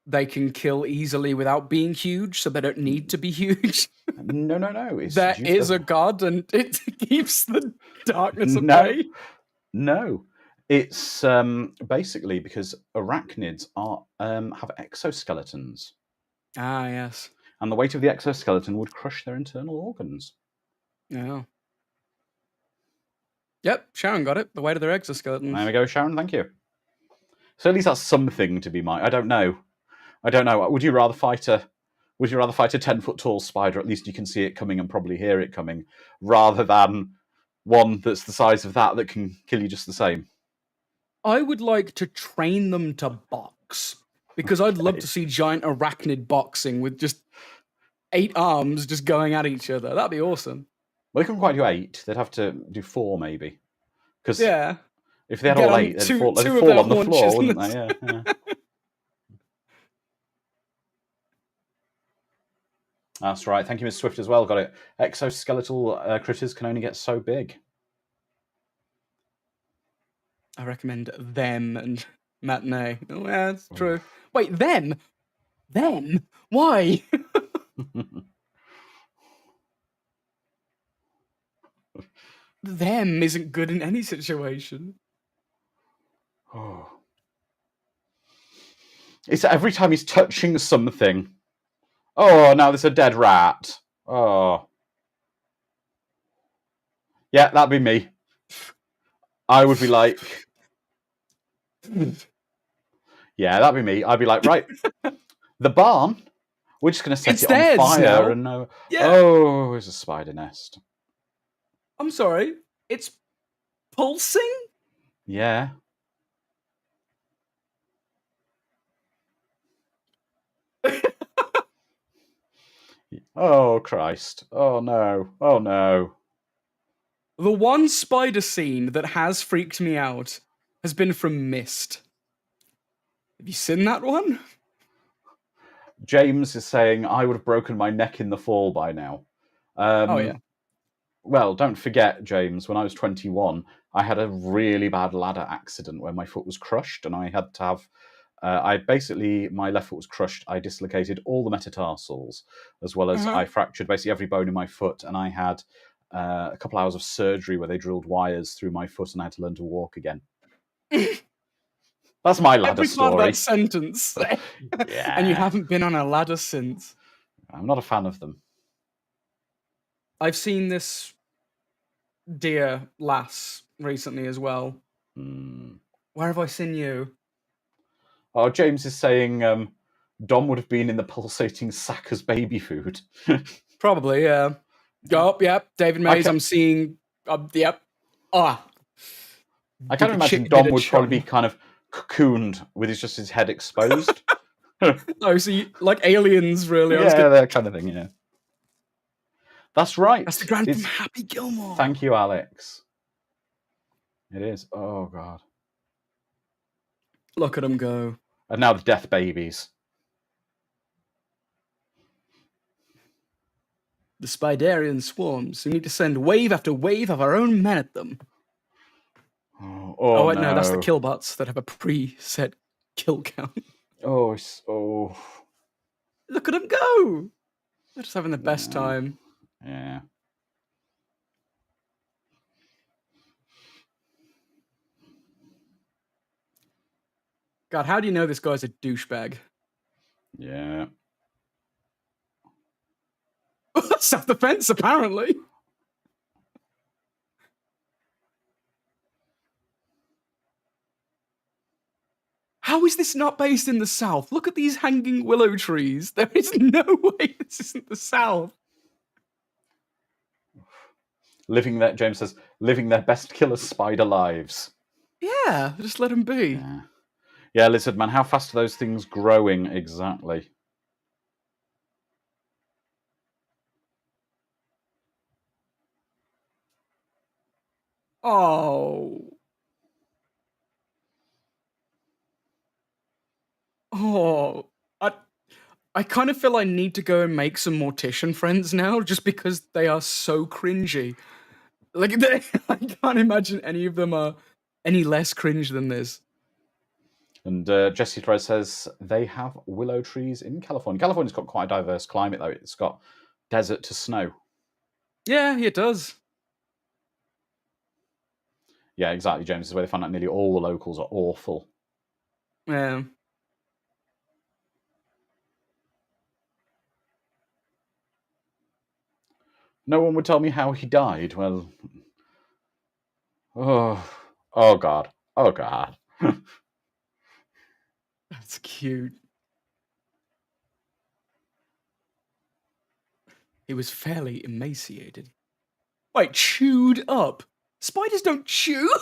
They can kill easily without being huge, so they don't need to be huge. No. There is a god, and it keeps the darkness at bay. No. It's basically because arachnids have exoskeletons. Ah, yes. And the weight of the exoskeleton would crush their internal organs. Yeah. Yep, Sharon got it. The weight of their exoskeletons. There we go, Sharon. Thank you. So at least that's something to be minded. I don't know. Would you rather fight a 10-foot tall spider? At least you can see it coming and probably hear it coming, rather than one that's the size of that can kill you just the same. I would like to train them to box, because I'd love to see giant arachnid boxing with just 8 arms just going at each other. That'd be awesome. Well, they couldn't quite do 8. They'd have to do 4, maybe. Because if they had Get all on 8, they'd two- fall, two they'd of fall their on the floor, haunches wouldn't and they? Yeah. That's right. Thank you, Ms. Swift, as well. Got it. Exoskeletal critters can only get so big. I recommend Them and Matinee. Oh, yeah, that's true. Wait, Them? Them? Why? Them isn't good in any situation. Oh. It's every time he's touching something. Oh, now there's a dead rat. Oh. Yeah, that'd be me. I would be like... Yeah, that'd be me. I'd be like, right, the barn, we're just going to set it on fire. Now. And oh, it's a spider nest. I'm sorry, it's pulsing? Yeah. Oh, Christ. Oh, no. Oh, no. The one spider scene that has freaked me out has been from Mist. Have you seen that one? James is saying, I would have broken my neck in the fall by now. Oh, yeah. Well, don't forget, James, when I was 21, I had a really bad ladder accident where my foot was crushed, and I had to have... my left foot was crushed. I dislocated all the metatarsals, as well as I fractured basically every bone in my foot, and I had a couple hours of surgery where they drilled wires through my foot, and I had to learn to walk again. That's my ladder story. Every part of that sentence. Yeah. And you haven't been on a ladder since. I'm not a fan of them. I've seen this dear lass recently as well. Where have I seen you? Oh, James is saying Dom would have been in the pulsating sack as baby food. Probably, yeah. Oh, yep. David Mays, I'm seeing... yep. I can imagine Dom would probably be kind of cocooned with just his head exposed. Oh, so like aliens, really? Yeah, that kind of thing, yeah. That's right. That's the grand from Happy Gilmore. Thank you, Alex. It is. Oh, God. Look at them go. And now the death babies. The Spiderian swarms. We need to send wave after wave of our own men at them. Oh wait, no. no, that's the killbots that have a preset kill count. Oh. Look at them go. They're just having the best time. Yeah. God, how do you know this guy's a douchebag? Yeah. Self-defense, apparently. How is this not based in the South? Look at these hanging willow trees. There is no way this isn't the South. James says, living their best killer spider lives. Yeah, just let them be. Yeah, Lizard Man, how fast are those things growing exactly? Oh. I kind of feel I need to go and make some mortician friends now, just because they are so cringy. Like, I can't imagine any of them are any less cringe than this. And Jesse Torres says they have willow trees in California. California's got quite a diverse climate, though. It's got desert to snow. Yeah, it does. Yeah, exactly, James. This is where they find out nearly all the locals are awful. Yeah. No one would tell me how he died. Well, oh God. That's cute. He was fairly emaciated. Wait, chewed up? Spiders don't chew?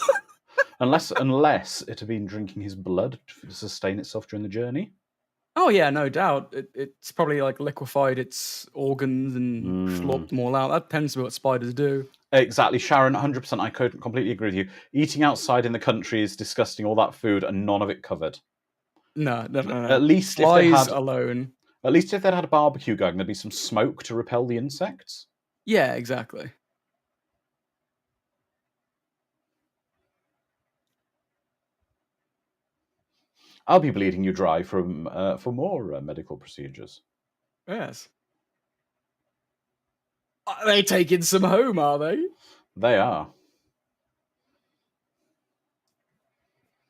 unless it had been drinking his blood to sustain itself during the journey. Oh yeah, no doubt. It's probably like liquefied its organs and slopped them all out. That tends to be what spiders do. Exactly, Sharon, 100%. I could completely agree with you. Eating outside in the country is disgusting. All that food and none of it covered. No. At least flies if they had alone. At least if they'd had a barbecue going, there'd be some smoke to repel the insects. Yeah, exactly. I'll be bleeding you dry for more medical procedures. Yes. Are they taking some home, are they? They are.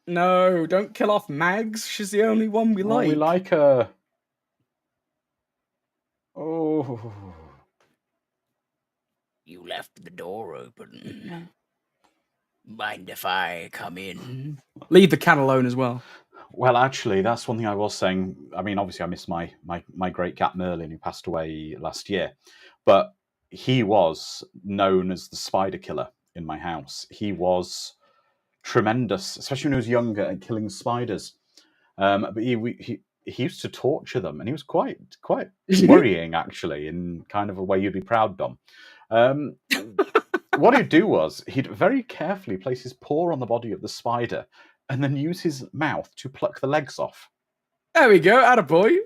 No, don't kill off Mags. She's the only one we like. We like her. Oh. You left the door open. Mind if I come in? Leave the cat alone as well. Well, actually, that's one thing I was saying. I mean, obviously, I miss my great cat Merlin, who passed away last year. But he was known as the spider killer in my house. He was tremendous, especially when he was younger, at killing spiders. But he used to torture them, and he was quite worrying, actually, in kind of a way you'd be proud, Dom. What he'd do was he'd very carefully place his paw on the body of the spider and then use his mouth to pluck the legs off. There we go, attaboy.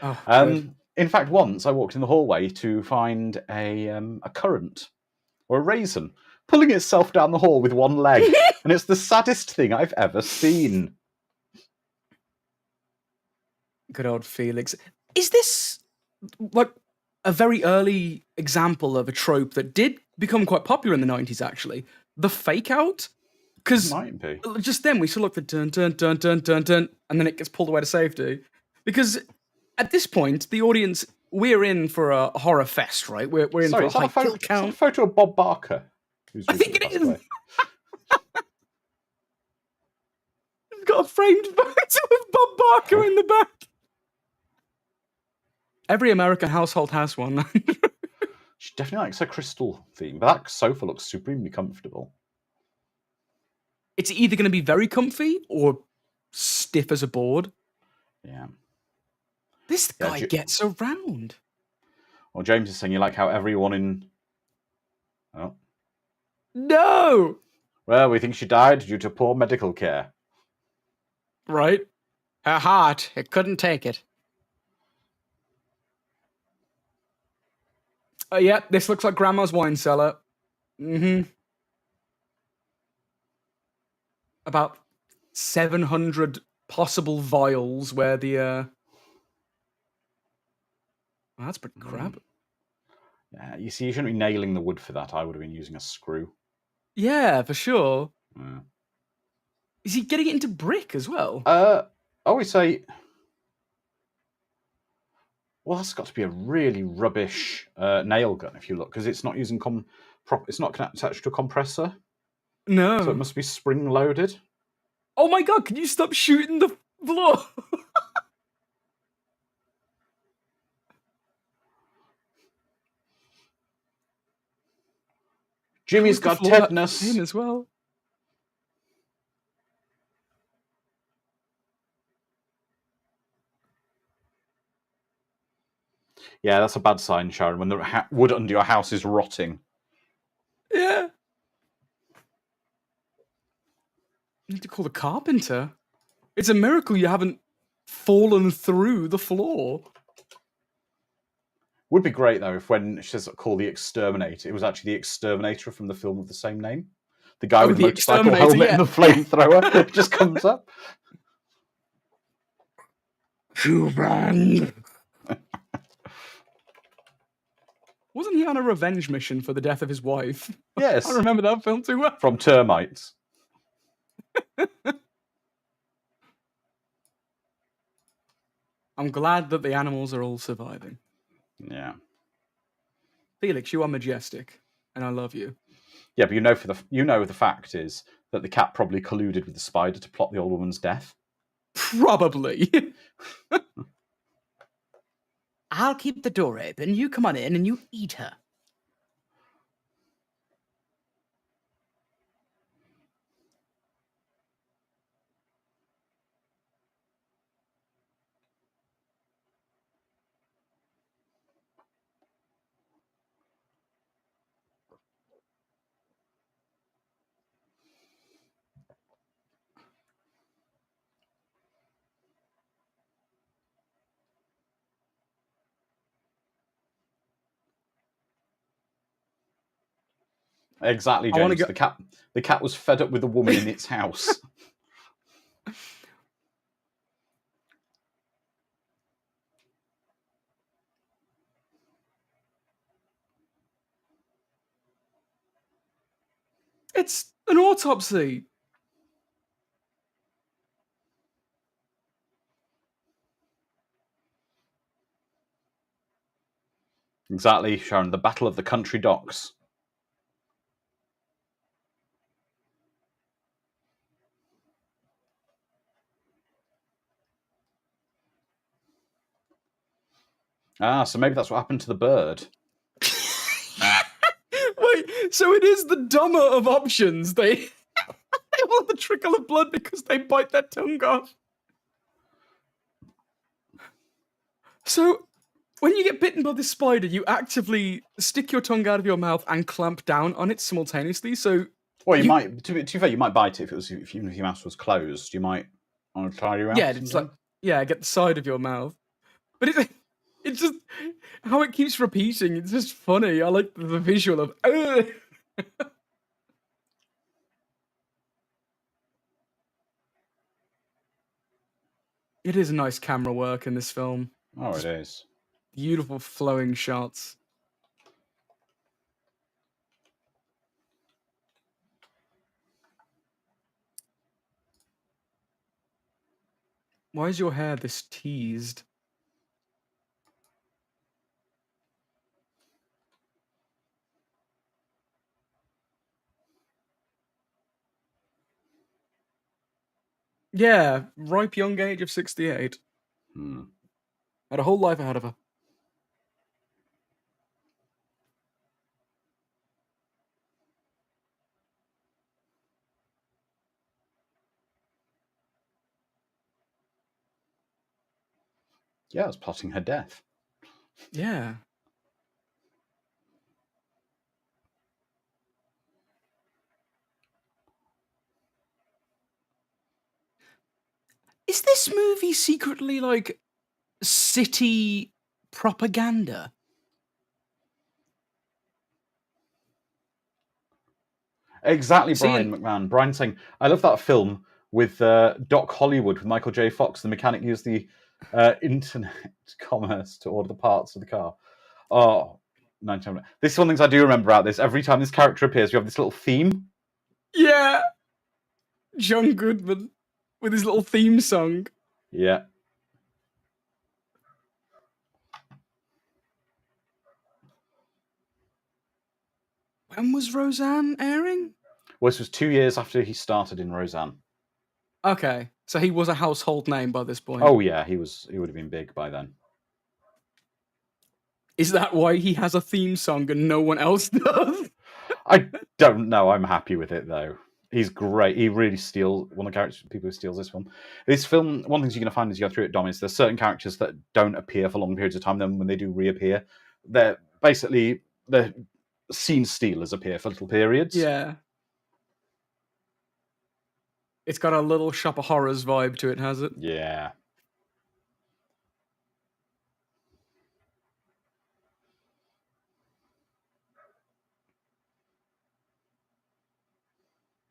Oh, in fact, once I walked in the hallway to find a currant or a raisin pulling itself down the hall with one leg, and it's the saddest thing I've ever seen. Good old Felix. Is this like a very early example of a trope that did become quite popular in the 90s, actually? The fake out? Because just then we saw like the dun dun dun dun dun dun, and then it gets pulled away to safety. Because at this point, the audience, we're in for a horror fest, right? We're in for a high kill count. Is that a photo of Bob Barker? I think it is. He's got a framed photo of Bob Barker in the back. Every American household has one. She definitely likes her crystal theme, but that sofa looks supremely comfortable. It's either going to be very comfy or stiff as a board. Yeah. This guy gets around. Well, James is saying you like how everyone in... Oh. No! Well, we think she died due to poor medical care. Right? Her heart, it couldn't take it. Yeah, this looks like Grandma's wine cellar. Mm-hmm. About 700 possible vials where the... Oh, that's pretty crap. Yeah, you see, you shouldn't be nailing the wood for that. I would have been using a screw. Yeah, for sure. Yeah. Is he getting it into brick as well? I always say, well, that's got to be a really rubbish nail gun if you look, because it's not using it's not attached to a compressor, No. so it must be spring loaded. Oh my god, can you stop shooting the floor? Jimmy's got tetanus. As well. Yeah, that's a bad sign, Sharon, when the wood under your house is rotting. Yeah. You need to call the carpenter. It's a miracle you haven't fallen through the floor. Would be great, though, if when she says call the exterminator, it was actually the exterminator from the film of the same name. The guy with the motorcycle helmet and the flamethrower just comes up. Human. Wasn't he on a revenge mission for the death of his wife? Yes. I remember that film too well. From termites. I'm glad that the animals are all surviving. Yeah. Felix, you are majestic, and I love you. Yeah, but the fact is that the cat probably colluded with the spider to plot the old woman's death. Probably. I'll keep the door open. You come on in and you eat her. Exactly, James. The cat was fed up with the woman in its house. It's an autopsy. Exactly, Sharon. The Battle of the Country Docks. Ah, so maybe that's what happened to the bird. Wait, so it is the dumber of options. They want the trickle of blood because they bite their tongue off. So, when you get bitten by this spider, you actively stick your tongue out of your mouth and clamp down on it simultaneously. So, well, you might. To be fair, you might bite it if your mouth was closed. You might want to try your mouth. Yeah, it's like get the side of your mouth. But it's just how it keeps repeating. It's just funny. I like the visual of. It is nice camera work in this film. Oh, it is. Beautiful flowing shots. Why is your hair this teased? Yeah, ripe young age of 68. Had a whole life ahead of her. Yeah, I was plotting her death. Yeah. Is this movie secretly like city propaganda? Exactly, Seeing, Brian McMahon. Brian saying, I love that film with Doc Hollywood with Michael J. Fox. The mechanic used the internet commerce to order the parts of the car. Oh, 19. This is one of the things I do remember about this. Every time this character appears, we have this little theme. yeah, John Goodman with his little theme song. Yeah. When was Roseanne airing? Well, this was 2 years after he started in Roseanne. Okay, so he was a household name by this point. Oh yeah, he would have been big by then. Is that why he has a theme song and no one else does? I don't know. I'm happy with it though. He's great. He really steals one of the characters. People who steals this film. This film. One of the things you're going to find as you go through it, Dom, is there's certain characters that don't appear for long periods of time. Then when they do reappear, they're basically the scene stealers appear for little periods. Yeah. It's got a little Shop of Horrors vibe to it, has it? Yeah.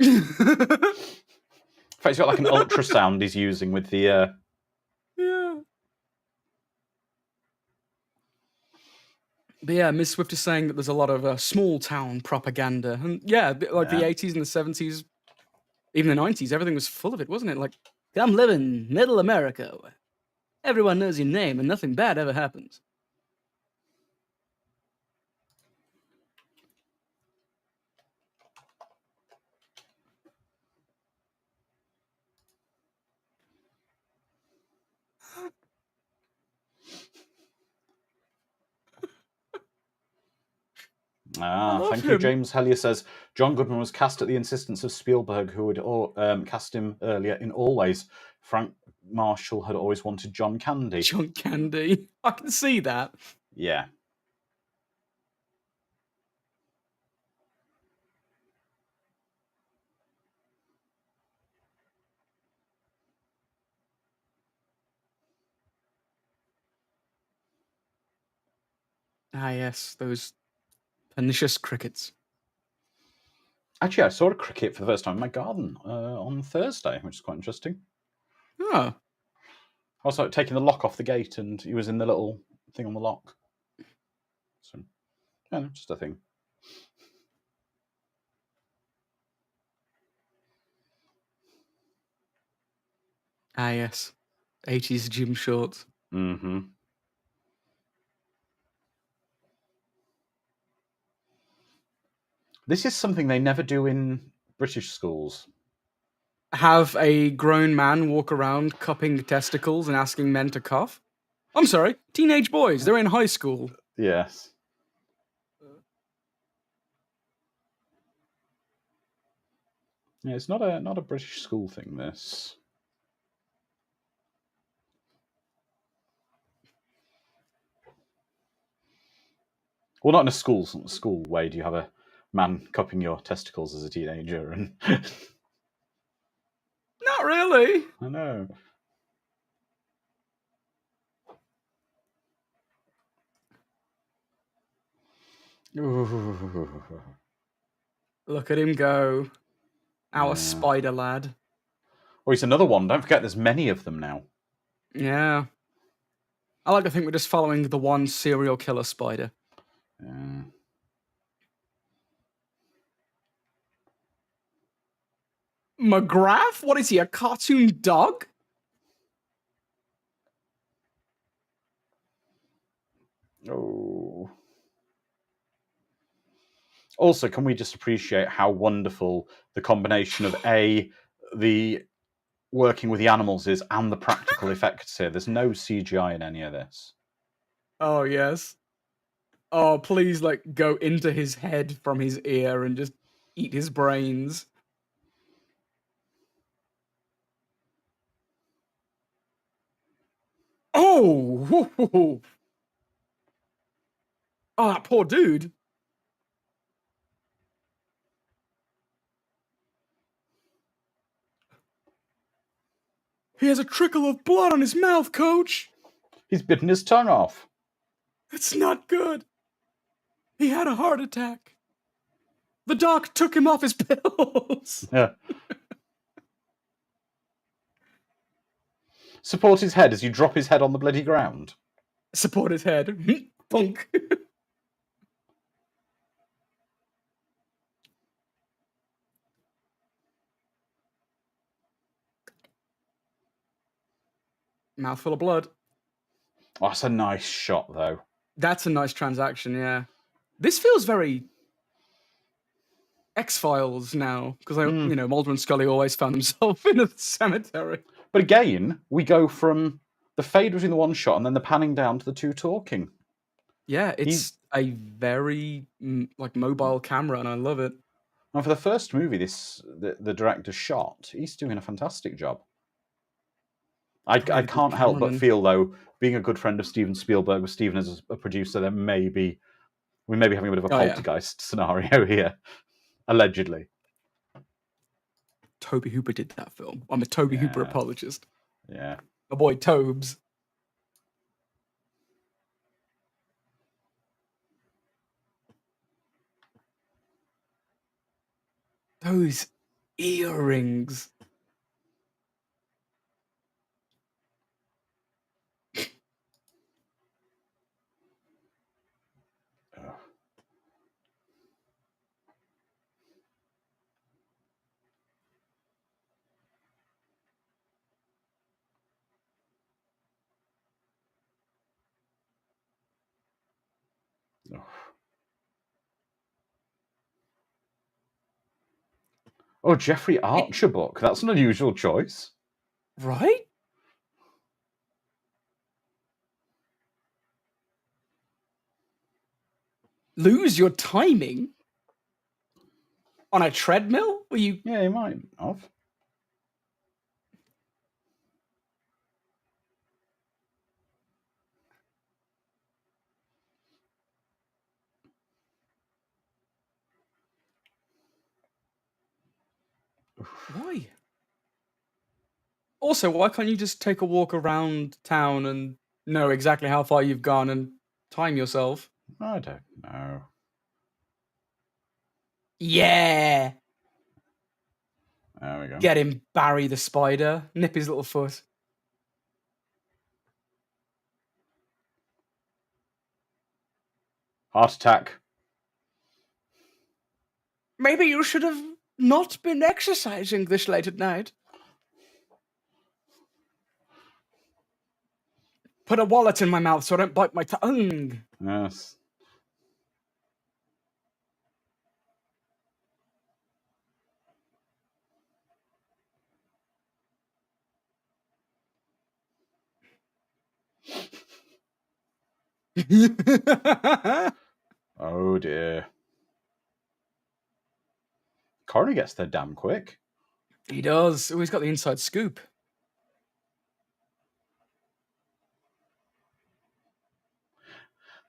In fact, he's got like an ultrasound he's using with the. Yeah. But yeah, Miss Swift is saying that there's a lot of small town propaganda. And yeah, like the 80s and the 70s, even the 90s, everything was full of it, wasn't it? Like, come live in middle America. Everyone knows your name and nothing bad ever happens. Thank you. James Hellier says John Goodman was cast at the insistence of Spielberg, who had cast him earlier in Always. Frank Marshall had always wanted John Candy. John Candy. I can see that. Yeah. Ah, yes, those pernicious crickets. Actually, I saw a cricket for the first time in my garden on Thursday, which is quite interesting. Oh. I was like taking the lock off the gate, and he was in the little thing on the lock. So, yeah, just a thing. Ah, yes. 80s gym shorts. Mm-hmm. This is something they never do in British schools. Have a grown man walk around cupping testicles and asking men to cough? I'm sorry, teenage boys. They're in high school. Yes. Yeah, it's not a British school thing, this. Well, not in a school way. Do you have a man cupping your testicles as a teenager? And Not really. I know. Look at him go. Our spider lad. Oh, he's another one. Don't forget, there's many of them now. Yeah. I like to think we're just following the one serial killer spider. Yeah. McGrath? What is he, a cartoon dog? Oh. Also, can we just appreciate how wonderful the combination of the working with the animals is and the practical effects here? There's no CGI in any of this. Oh, yes. Oh, please, like, go into his head from his ear and just eat his brains. Oh! Oh, that poor dude. He has a trickle of blood on his mouth, Coach. He's bitten his tongue off. It's not good. He had a heart attack. The doc took him off his pills. Yeah. Support his head as you drop his head on the bloody ground. Support his head. Punk. Mouthful of blood. Oh, that's a nice shot, though. That's a nice transaction, yeah. This feels very X-Files now, because Mulder and Scully always found themselves in a cemetery. But again, we go from the fade between the one shot and then the panning down to the two talking. Yeah, it's a very mobile camera, and I love it. And for the first movie, the director shot, he's doing a fantastic job. I can't help but feel, though, being a good friend of Steven Spielberg, with Steven as a producer, we may be having a bit of a poltergeist scenario here, allegedly. Tobe Hooper did that film. I'm a Tobe Hooper apologist. Yeah. My boy Tobes. Those earrings. Oh, Jeffrey Archer book. That's an unusual choice. Right? Lose your timing? On a treadmill? Were you... Yeah, you might have. Why? Also, why can't you just take a walk around town and know exactly how far you've gone and time yourself? I don't know. Yeah! There we go. Get him, Barry the spider. Nip his little foot. Heart attack. Maybe you should have not been exercising this late at night. Put a wallet in my mouth so I don't bite my tongue. Yes. Oh dear. Coroner gets there damn quick. He does. Oh, he's got the inside scoop.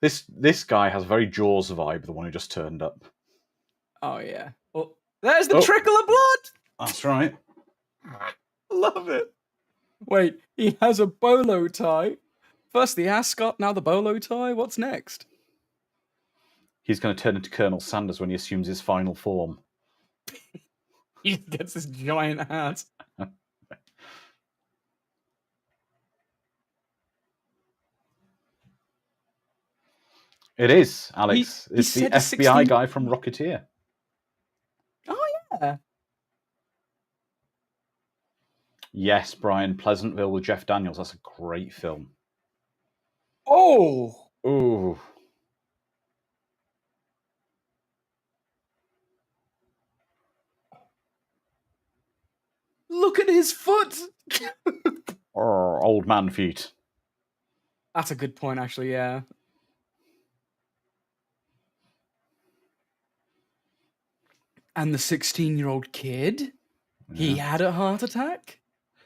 This guy has very Jaws vibe, the one who just turned up. Oh yeah. Well, there's the trickle of blood. That's right. Love it. Wait, he has a bolo tie. First the ascot, now the bolo tie. What's next? He's going to turn into Colonel Sanders when he assumes his final form. He gets this giant hat. It is, Alex. It's the FBI guy from Rocketeer. Oh, yeah. Yes, Brian, Pleasantville with Jeff Daniels. That's a great film. Oh! Ooh. Look at his foot! Old man feet. That's a good point, actually, yeah. And the 16-year-old kid? Yeah. He had a heart attack?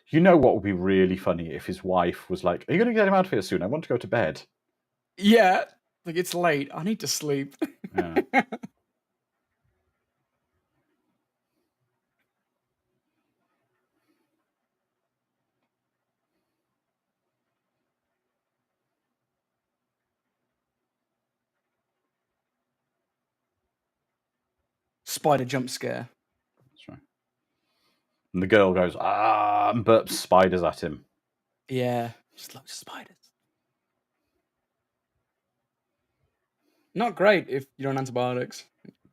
You know what would be really funny if his wife was like, are you going to get him out of here soon? I want to go to bed. Yeah. Like, it's late. I need to sleep. Yeah. spider jump scare. That's right. And the girl goes, and burps spiders at him. Yeah, just loads of spiders. Not great if you're on antibiotics.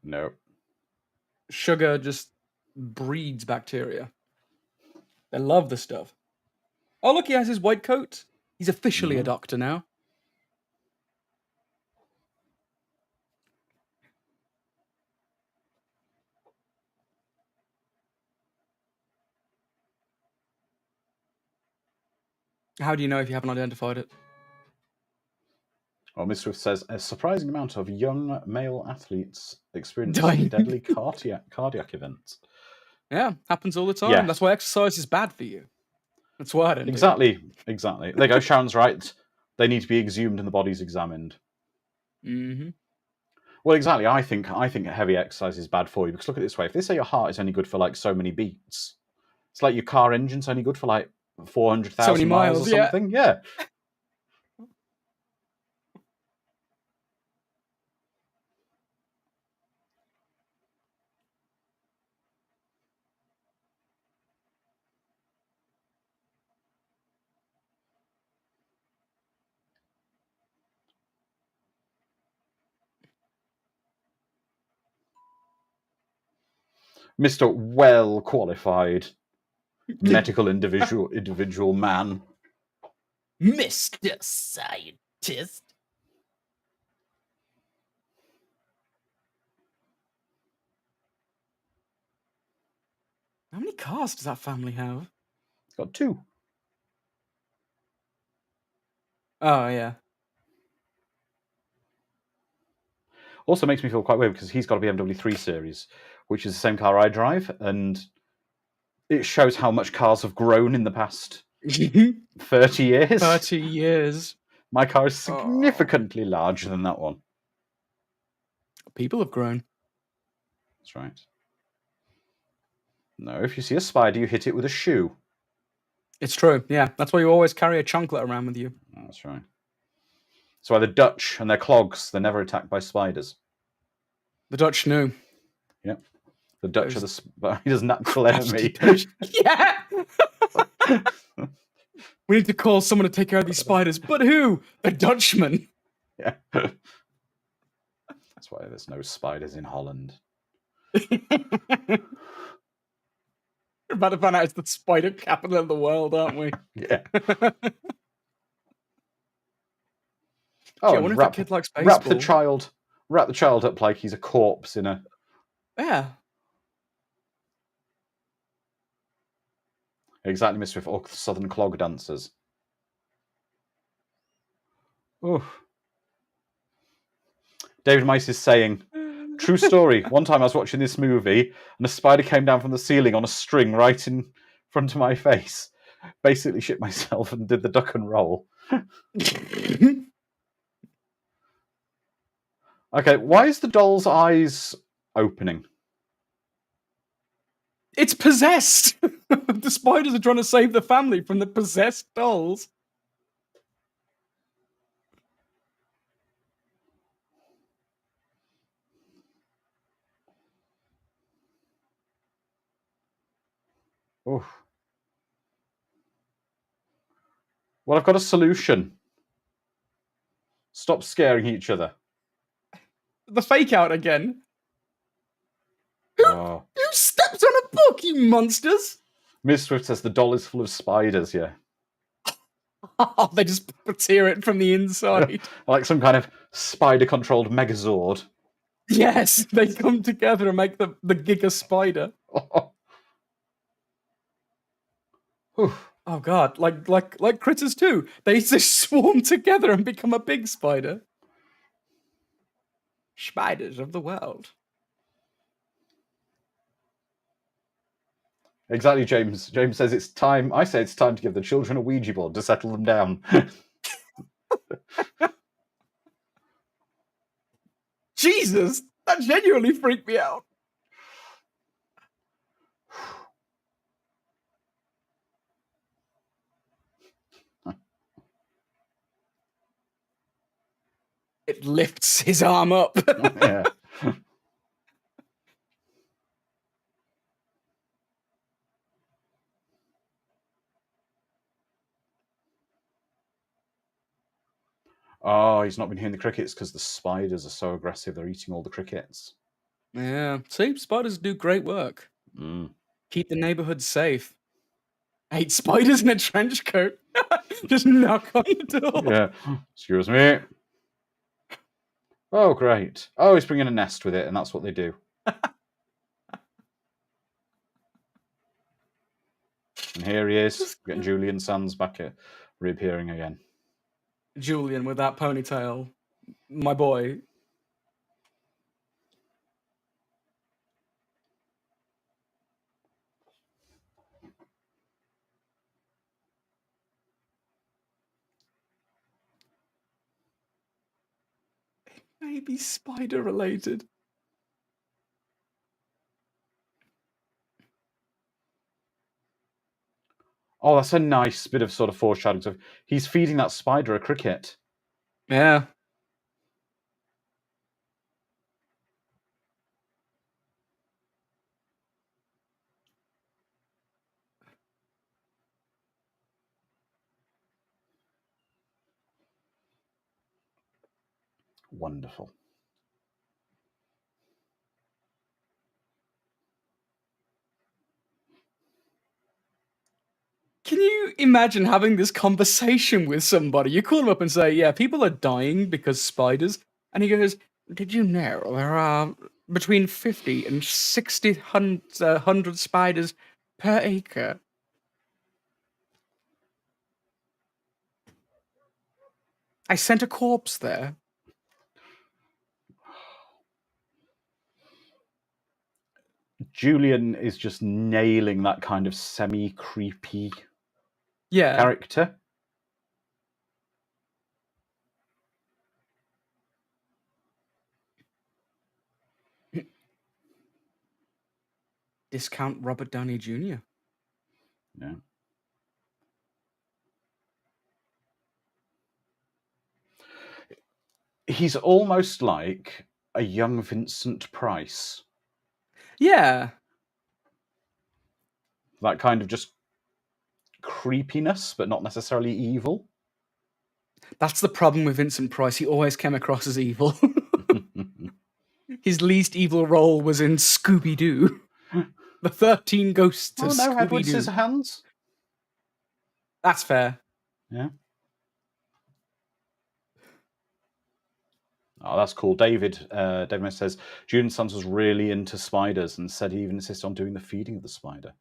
No. Sugar just breeds bacteria. They love the stuff. Oh, look, he has his white coat. He's officially a doctor now. How do you know if you haven't identified it? Well, Miss Swift says, a surprising amount of young male athletes experiencing Dying. deadly cardiac events. Yeah, happens all the time. Yeah. That's why exercise is bad for you. That's why I don't do Exactly. There you go. Sharon's right. They need to be exhumed and the body's examined. Mm-hmm. Well, exactly. I think heavy exercise is bad for you because look at it this way: if they say your heart is only good for like so many beats, it's like your car engine's only good for like 400,000 miles or something. Yeah. Mr. Well qualified medical individual man. Mr. Scientist. How many cars does that family have? It's got 2. Oh, yeah. Also makes me feel quite weird because he's got a BMW 3 Series, which is the same car I drive, and it shows how much cars have grown in the past 30 years. 30 years. My car is significantly larger than that one. People have grown. That's right. No, if you see a spider, you hit it with a shoe. It's true, yeah. That's why you always carry a chunklet around with you. That's right. That's why the Dutch and their clogs, they're never attacked by spiders. The Dutch knew. Yep. The Dutch are the spider's natural enemy. Yeah! We need to call someone to take care of these spiders. But who? The Dutchman. Yeah. That's why there's no spiders in Holland. We're about to find out it's the spider capital of the world, aren't we? Yeah. I wonder if that kid likes baseball. Wrap the child up like he's a corpse in a... Yeah. Exactly, Miss Swift. Or Southern clog dancers. Oof. David Mice is saying, true story. One time I was watching this movie and a spider came down from the ceiling on a string right in front of my face. Basically shit myself and did the duck and roll. Okay, why is the doll's eyes opening? It's possessed! The spiders are trying to save the family from the possessed dolls. Oof. Well, I've got a solution. Stop scaring each other. The fake out again. Oh. Who stepped on a book, you monsters? Miss Swift says the doll is full of spiders, yeah. Oh, they just tear it from the inside. Like some kind of spider-controlled megazord. Yes, they come together and make the Giga Spider. Oh god, like critters too. They just swarm together and become a big spider. Spiders of the world. Exactly, James. James says it's time. I say it's time to give the children a Ouija board to settle them down. Jesus, that genuinely freaked me out. It lifts his arm up. Yeah. Oh, he's not been hearing the crickets because the spiders are so aggressive. They're eating all the crickets. Yeah. See, spiders do great work. Mm. Keep the neighborhood safe. 8 spiders in a trench coat. Just knock on the door. Yeah. Excuse me. Oh, great. Oh, he's bringing a nest with it, and that's what they do. And here he is, getting Julian Sands back at reappearing again. Julian with that ponytail. My boy. It may be spider related. Oh, that's a nice bit of sort of foreshadowing. So he's feeding that spider a cricket. Yeah. Wonderful. Can you imagine having this conversation with somebody? You call them up and say, yeah, people are dying because spiders. And he goes, did you know there are between 50 and 60 hundred spiders per acre? I sent a corpse there. Julian is just nailing that kind of semi-creepy character. Discount Robert Downey Jr. Yeah. He's almost like a young Vincent Price. Yeah. That kind of just creepiness, but not necessarily evil. That's the problem with Vincent Price. He always came across as evil. His least evil role was in Scooby-Doo. The 13 Ghosts of no, Edward Scooby-Doo. Scissorhands. That's fair. Yeah. Oh, that's cool. David says Julian Sands was really into spiders and said he even insisted on doing the feeding of the spider.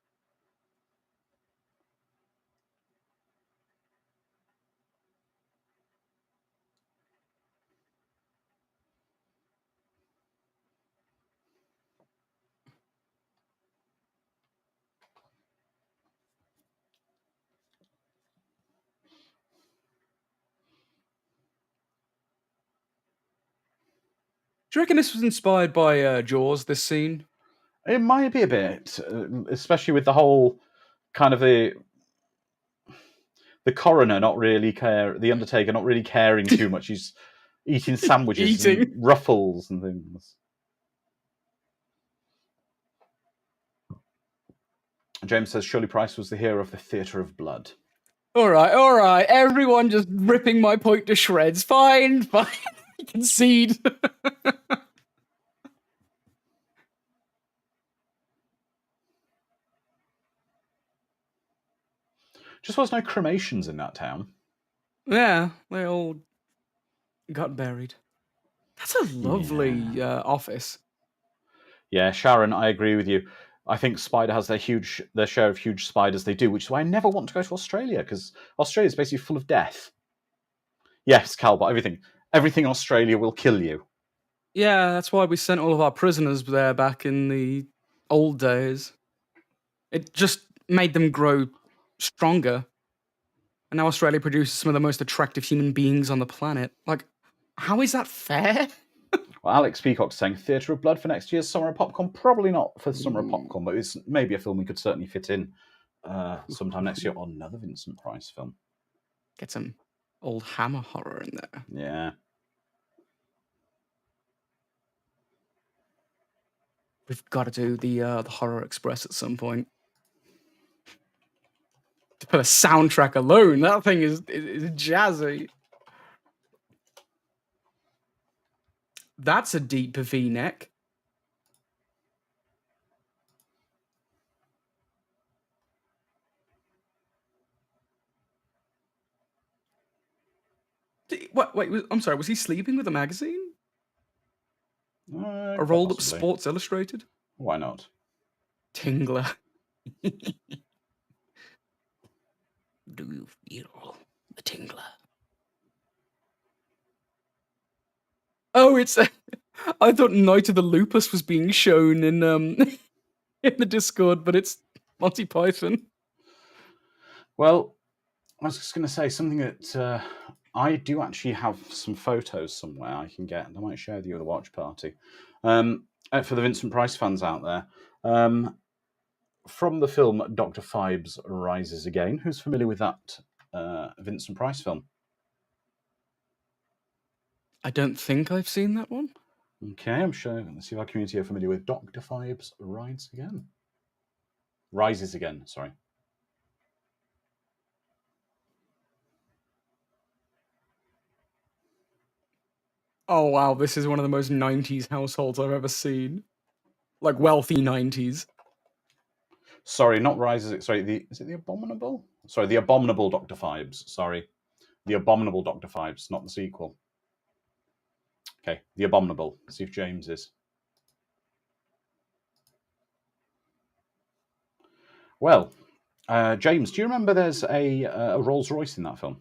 Do you reckon this was inspired by Jaws, this scene? It might be a bit, especially with the whole kind of the coroner not really the undertaker not really caring too much. He's eating sandwiches and ruffles and things. James says Shirley Price was the hero of the Theatre of Blood. All right. Everyone just ripping my point to shreds. Fine. Concede. Just was no cremations in that town. Yeah, they all got buried. That's a lovely office. Yeah, Sharon, I agree with you. I think Spider has their share of huge spiders they do, which is why I never want to go to Australia, because Australia is basically full of death. Yes, Calbot, everything in Australia will kill you. Yeah, that's why we sent all of our prisoners there back in the old days. It just made them grow stronger. And now Australia produces some of the most attractive human beings on the planet. Like, how is that fair? Well, Alex Peacock's saying Theatre of Blood for next year's Summer of Popcorn. Probably not for Summer of Popcorn, but it's maybe a film we could certainly fit in sometime next year, or another Vincent Price film. Get some old Hammer horror in there. Yeah. We've got to do the Horror Express at some point. To put a soundtrack alone, that thing is jazzy. That's a deep V-neck. Wait, I'm sorry, was he sleeping with a magazine? A rolled-up Possibly. Sports Illustrated? Why not? Tingler. Do you feel the tingler? Oh, it's... I thought Night of the Lupus was being shown in in the Discord, but it's Monty Python. Well, I was just going to say something that I do actually have some photos somewhere I can get, and I might share with you with a watch party. For the Vincent Price fans out there, from the film Dr. Phibes Rises Again. Who's familiar with that Vincent Price film? I don't think I've seen that one. Okay, I'm sure. Let's see if our community are familiar with Dr. Phibes Rises Again. Rises Again, sorry. Oh wow, this is one of the most 90s households I've ever seen. Like wealthy 90s. Sorry, not Rises. Sorry, is it the Abominable? Sorry, the Abominable Dr. Phibes. Sorry, the Abominable Dr. Phibes, not the sequel. Okay, the Abominable. Let's see if James is. Well, James, do you remember there's a Rolls Royce in that film?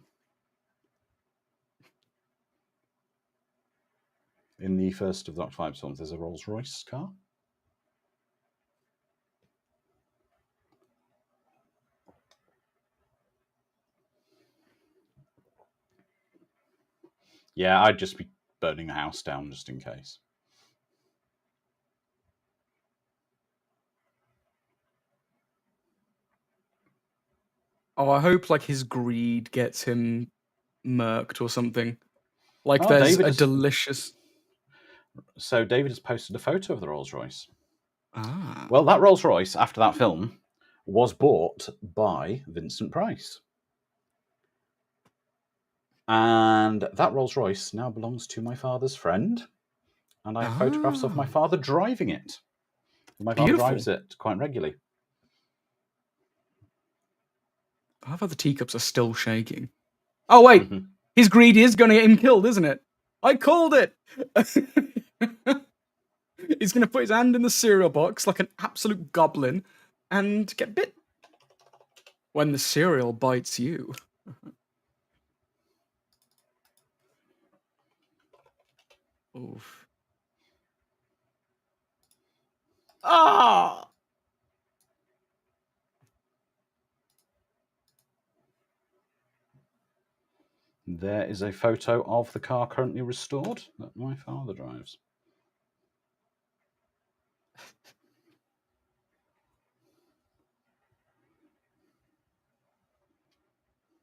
In the first of Dr. Phibes films, there's a Rolls Royce car. Yeah, I'd just be burning the house down just in case. Oh, I hope like his greed gets him murked or something. Like Oh, there's David a has- delicious... So David has posted a photo of the Rolls Royce. Ah. Well, that Rolls Royce, after that film, was bought by Vincent Price. And that Rolls Royce now belongs to my father's friend. And I have photographs of my father driving it. My father Beautiful. drives it quite regularly. I love how the teacups are still shaking. Oh, wait. Mhm. His greed is going to get him killed, isn't it? I called it! He's going to put his hand in the cereal box like an absolute goblin and get bit. When the cereal bites you. Oof. Ah! There is a photo of the car currently restored that my father drives.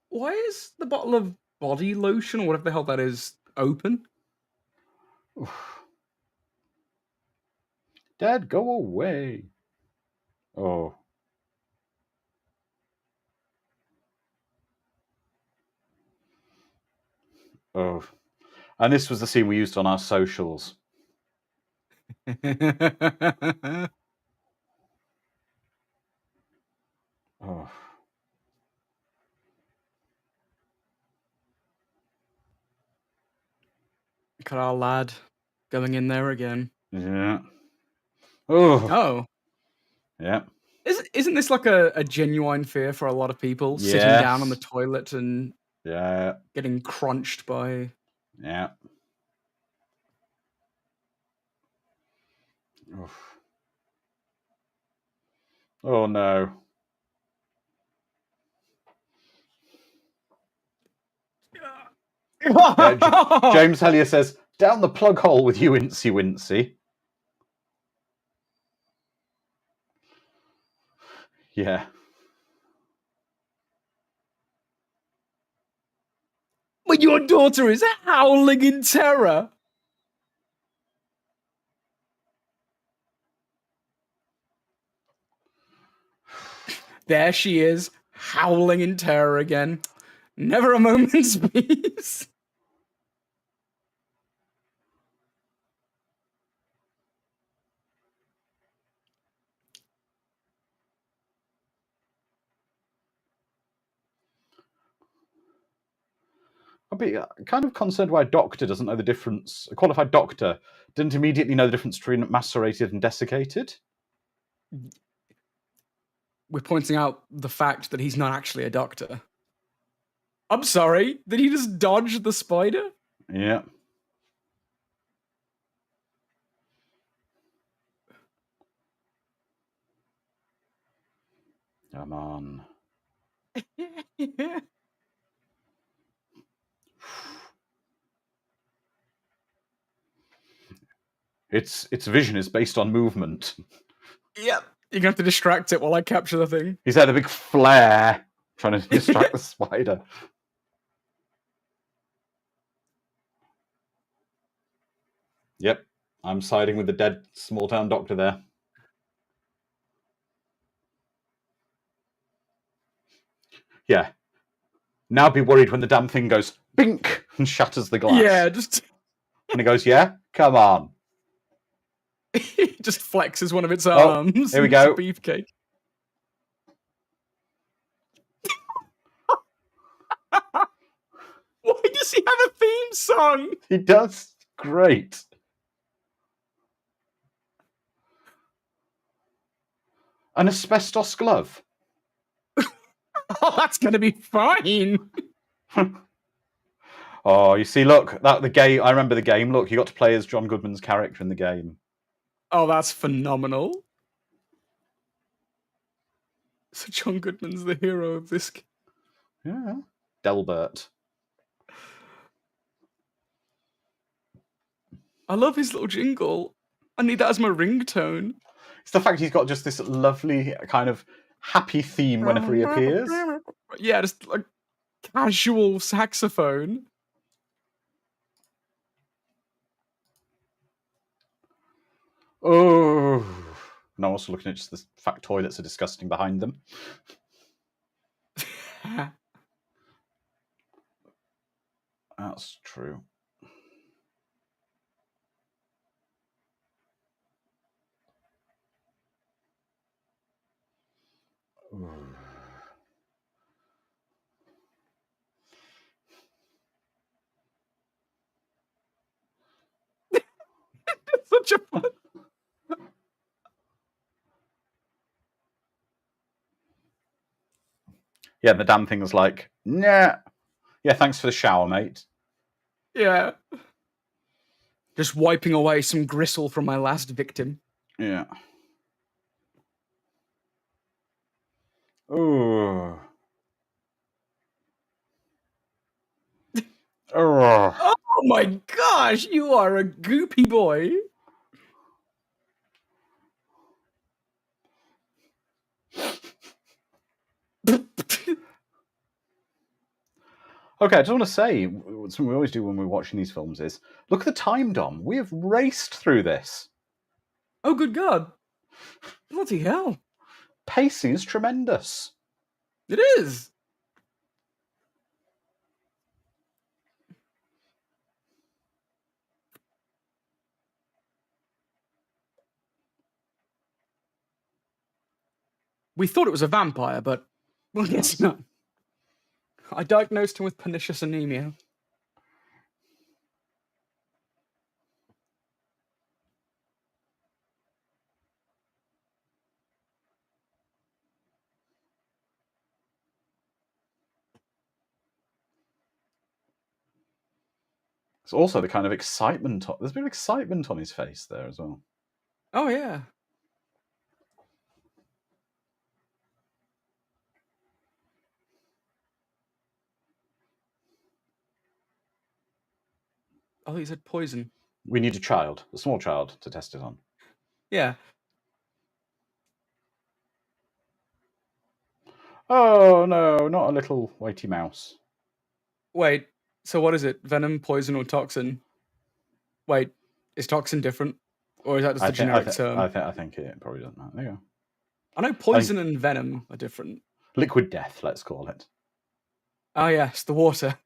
Why is the bottle of body lotion, or whatever the hell that is, open? Oof. Dad, go away. Oh. Oh. And this was the scene we used on our socials. Oh. Look at our lad going in there again. Yeah. Oh. Oh. Yeah. Isn't this like a genuine fear for a lot of people? Sitting down on the Yes. toilet and Yeah. getting crunched by... Yeah. Oof. Oh no. James Hellier says, down the plug hole with you, Incy Wincy. Yeah. But your daughter is howling in terror. There she is, howling in terror again. Never a moment's peace. I'd be kind of concerned why a doctor doesn't know the difference. A qualified doctor didn't immediately know the difference between macerated and desiccated. We're pointing out the fact that he's not actually a doctor. I'm sorry, did he just dodge the spider? Yeah. Come on. Yeah. Its vision is based on movement. Yep. You're gonna have to distract it while I capture the thing. He's had a big flare trying to distract the spider. Yep. I'm siding with the dead small town doctor there. Yeah. Now be worried when the damn thing goes bink and shatters the glass. Yeah, just And it goes, yeah? Come on. just flexes one of its arms. Here we It's a go. beefcake. Why does he have a theme song? He does. Great. An asbestos glove. Oh, that's gonna be fine. Oh, you see, look, that the game. I remember the game. Look, you got to play as John Goodman's character in the game. Oh, that's phenomenal. So John Goodman's the hero of this. Yeah. Delbert. I love his little jingle. I need that as my ringtone. It's the fact he's got just this lovely kind of happy theme whenever he appears. Yeah, just like casual saxophone. Oh. And I'm also looking at just the fact toilets are disgusting behind them. That's true. Ooh. Such a fun. Yeah, the damn thing was like, nah. Yeah, thanks for the shower, mate. Yeah. Just wiping away some gristle from my last victim. Yeah. Ooh. Oh. Oh my gosh, you are a goopy boy. Okay, I just want to say, something we always do when we're watching these films is, look at the time, Dom. We have raced through this. Oh, good God. Bloody hell. Pacing is tremendous. It is. We thought it was a vampire, but well, guess not. I diagnosed him with pernicious anemia. It's also the kind of excitement. There's been excitement on his face there as well. Oh, yeah. Oh, he said poison. We need a small child, to test it on. Yeah. Oh, no, not a little whitey mouse. Wait, so what is it? Venom, poison, or toxin? Wait, is toxin different? Or is that just a generic term? I think it probably doesn't matter. There you go. I know poison and venom are different. Liquid death, let's call it. Oh, yes, the water.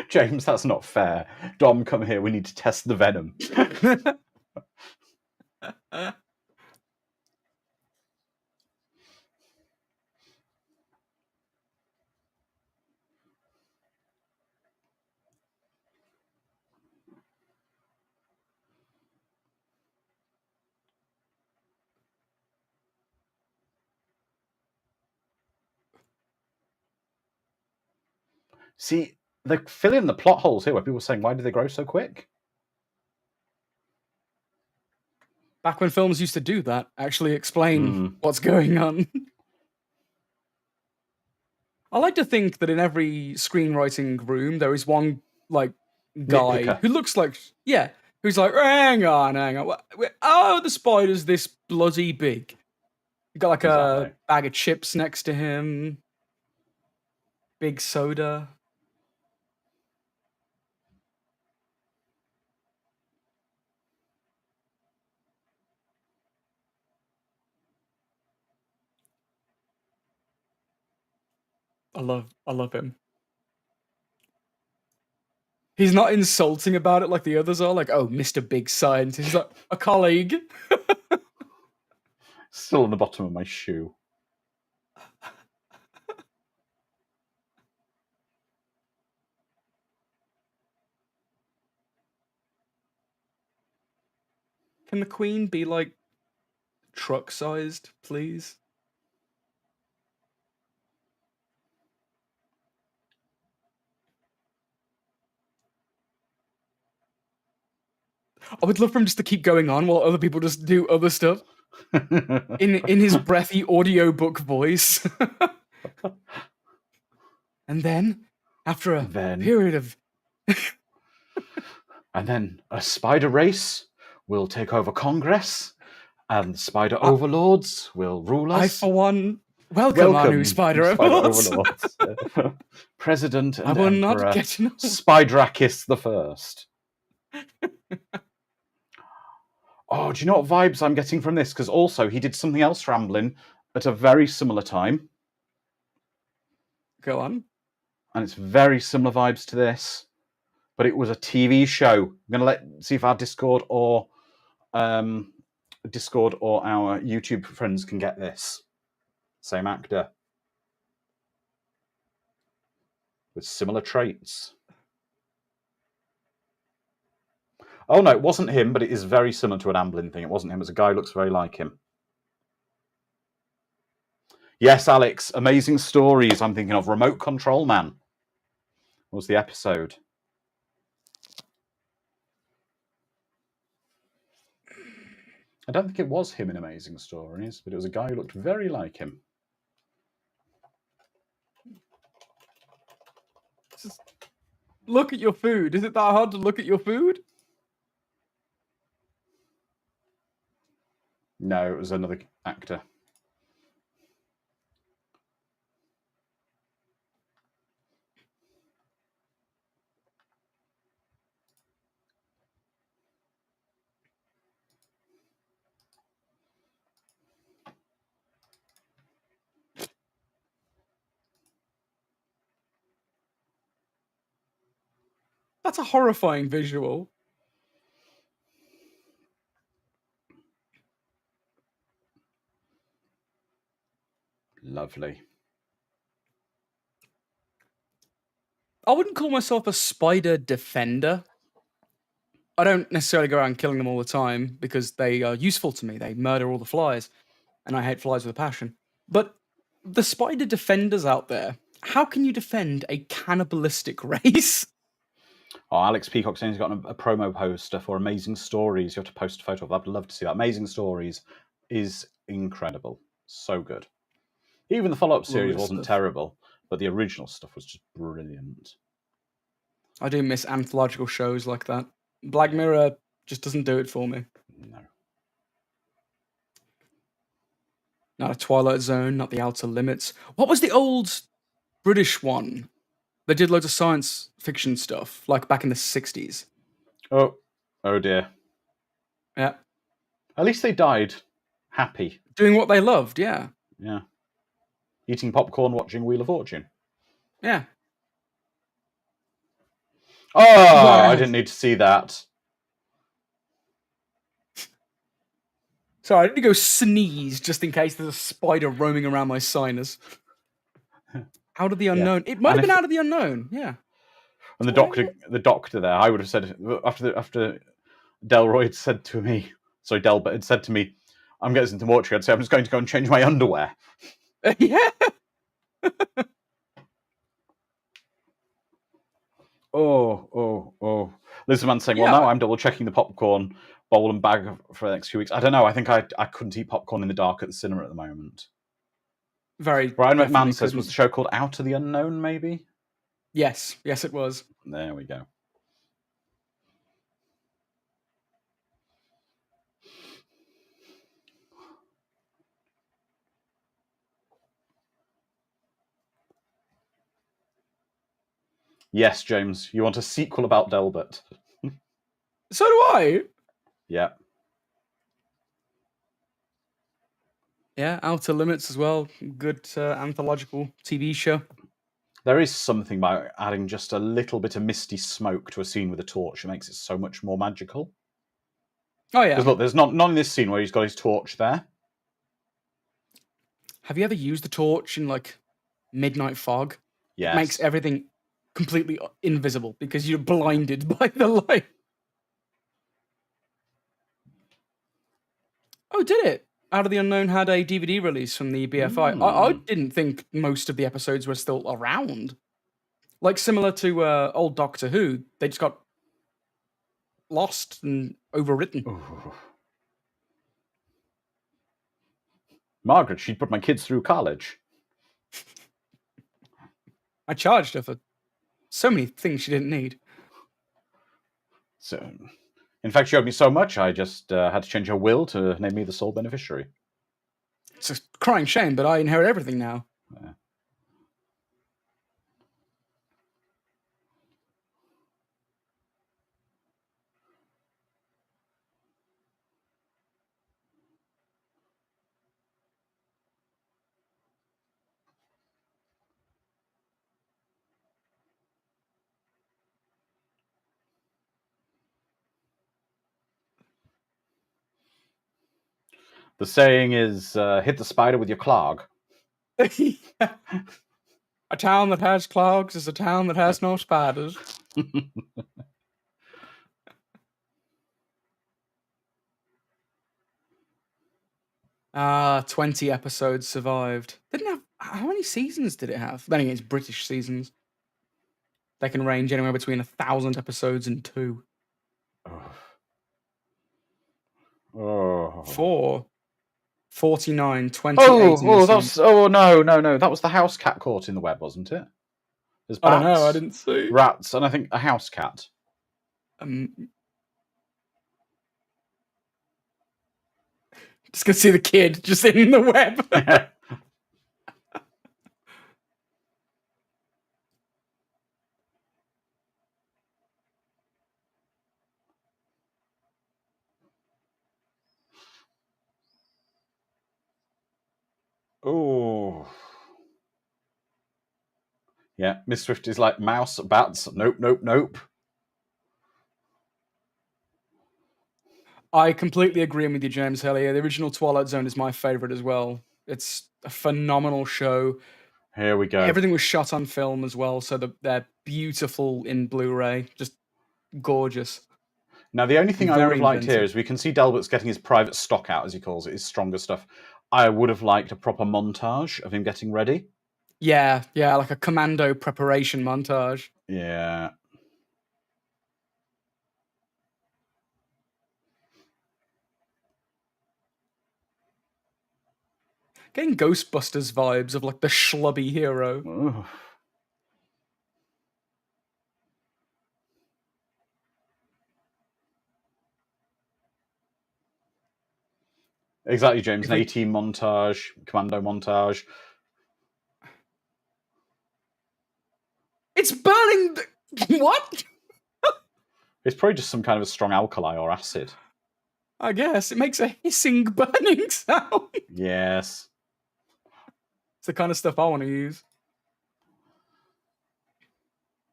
James, that's not fair. Dom, come here. We need to test the venom. See, they fill in the plot holes here where people are saying, why do they grow so quick? Back when films used to do that, actually explain what's going on. I like to think that in every screenwriting room there is one like guy Nitpicker. who looks like who's like, hang on. Oh, the spider's this bloody big. You got like Exactly. a bag of chips next to him, big soda. I love him. He's not insulting about it like the others are, like, oh, Mr. Big Scientist. He's like, a colleague. Still on the bottom of my shoe. Can the Queen be like truck-sized, please? I would love for him just to keep going on while other people just do other stuff. in his breathy audiobook voice. And then, after a period of... And then a spider race will take over Congress, and the spider overlords will rule us. I, for one, welcome our new spider overlords. President and I will Emperor not get enough. Spiderakis the First. Oh, do you know what vibes I'm getting from this? Because also he did something else for Amblin at a very similar time. Go on. And it's very similar vibes to this. But it was a TV show. I'm going to see if our Discord or our YouTube friends can get this. Same actor. With similar traits. Oh, no, it wasn't him, but it is very similar to an Amblin thing. It wasn't him. It was a guy who looks very like him. Yes, Alex, amazing stories. I'm thinking of Remote Control Man. Was the episode. I don't think it was him in Amazing Stories, but it was a guy who looked very like him. Just look at your food. Is it that hard to look at your food? No, it was another actor. That's a horrifying visual. Lovely. I wouldn't call myself a spider defender. I don't necessarily go around killing them all the time because they are useful to me. They murder all the flies, and I hate flies with a passion. But the spider defenders out there, how can you defend a cannibalistic race? Oh, Alex Peacock saying he's got a promo poster for Amazing Stories. You have to post a photo of that. I'd love to see that. Amazing Stories is incredible. So good. Even the follow-up series wasn't terrible, but the original stuff was just brilliant. I do miss anthological shows like that. Black Mirror just doesn't do it for me. No. Not a Twilight Zone, not the Outer Limits. What was the old British one? They did loads of science fiction stuff, like back in the 60s. Oh dear. Yeah. At least they died happy. Doing what they loved, yeah. Yeah. Eating popcorn, watching Wheel of Fortune. Yeah. Oh, I Wow. didn't need to see that. Sorry, I need to go sneeze just in case there's a spider roaming around my sinus. Out of the unknown. It might And have been if- out of the unknown. Yeah. And That's what I the doctor there, I would have said after Delroy had said to me, sorry, Delbert had said to me, I'm getting into mortuary. I'd say I'm just going to go and change my underwear. Yeah. Oh. Lizard Man saying, well, Yeah. now I'm double checking the popcorn bowl and bag for the next few weeks. I don't know. I think I couldn't eat popcorn in the dark at the cinema at the moment. Very. Brian definitely McMahon says, was the show called Out of the Unknown, maybe? Yes. Yes, it was. There we go. Yes, James, you want a sequel about Delbert? So do I. Yeah. Yeah, Outer Limits as well. Good anthological TV show. There is something by adding just a little bit of misty smoke to a scene with a torch. It makes it so much more magical. Oh, yeah. Because look, there's none in this scene where he's got his torch there. Have you ever used the torch in, like, midnight fog? Yes. It makes everything completely invisible because you're blinded by the light. Oh, did it? Out of the Unknown had a DVD release from the BFI. I didn't think most of the episodes were still around. Like, similar to old Doctor Who, they just got lost and overwritten. Ooh. Margaret, she'd put my kids through college. I charged her for so many things she didn't need. So, in fact, she owed me so much, I just had to change her will to name me the sole beneficiary. It's a crying shame, but I inherit everything now. Yeah. The saying is, hit the spider with your clog. A town that has clogs is a town that has no spiders. 20 episodes survived. Didn't have. How many seasons did it have? Then again, it's British seasons. They can range anywhere between 1,000 episodes and 2. Oh. 4. 49, 28 in that this was. Oh, no. That was the house cat caught in the web, wasn't it? There's I don't know, I bats, didn't see. rats, and I think a house cat. Just gonna see the kid just in the web. Oh. Yeah, Miss Swift is like mouse, bats. Nope. I completely agree with you, James Hellier. The original Twilight Zone is my favorite as well. It's a phenomenal show. Here we go. Everything was shot on film as well, so they're beautiful in Blu-ray. Just gorgeous. Now, the only thing I would Very have liked here inventive. is we can see Delbert's getting his private stock out, as he calls it, his stronger stuff. I would have liked a proper montage of him getting ready. Yeah, like a commando preparation montage. Yeah. Getting Ghostbusters vibes of like the schlubby hero. Ooh. Exactly, James. An A-Team montage, commando montage. It's burning. What? It's probably just some kind of a strong alkali or acid. I guess it makes a hissing, burning sound. Yes. It's the kind of stuff I want to use.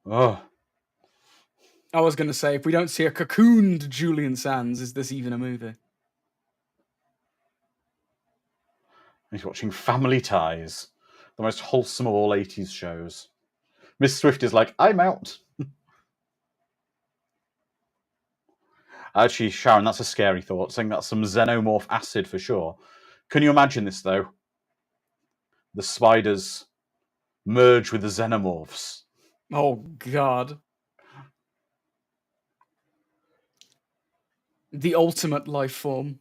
Oh. I was going to say, if we don't see a cocooned Julian Sands, is this even a movie? He's watching Family Ties, the most wholesome of all 80s shows. Miss Swift is like, I'm out. Actually, Sharon, that's a scary thought, saying that's some xenomorph acid for sure. Can you imagine this, though? The spiders merge with the xenomorphs. Oh, God. The ultimate life form.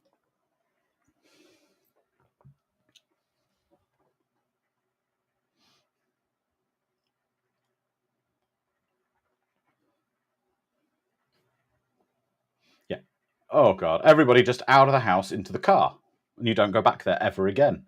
Yeah. Oh, God. Everybody just out of the house into the car. And you don't go back there ever again.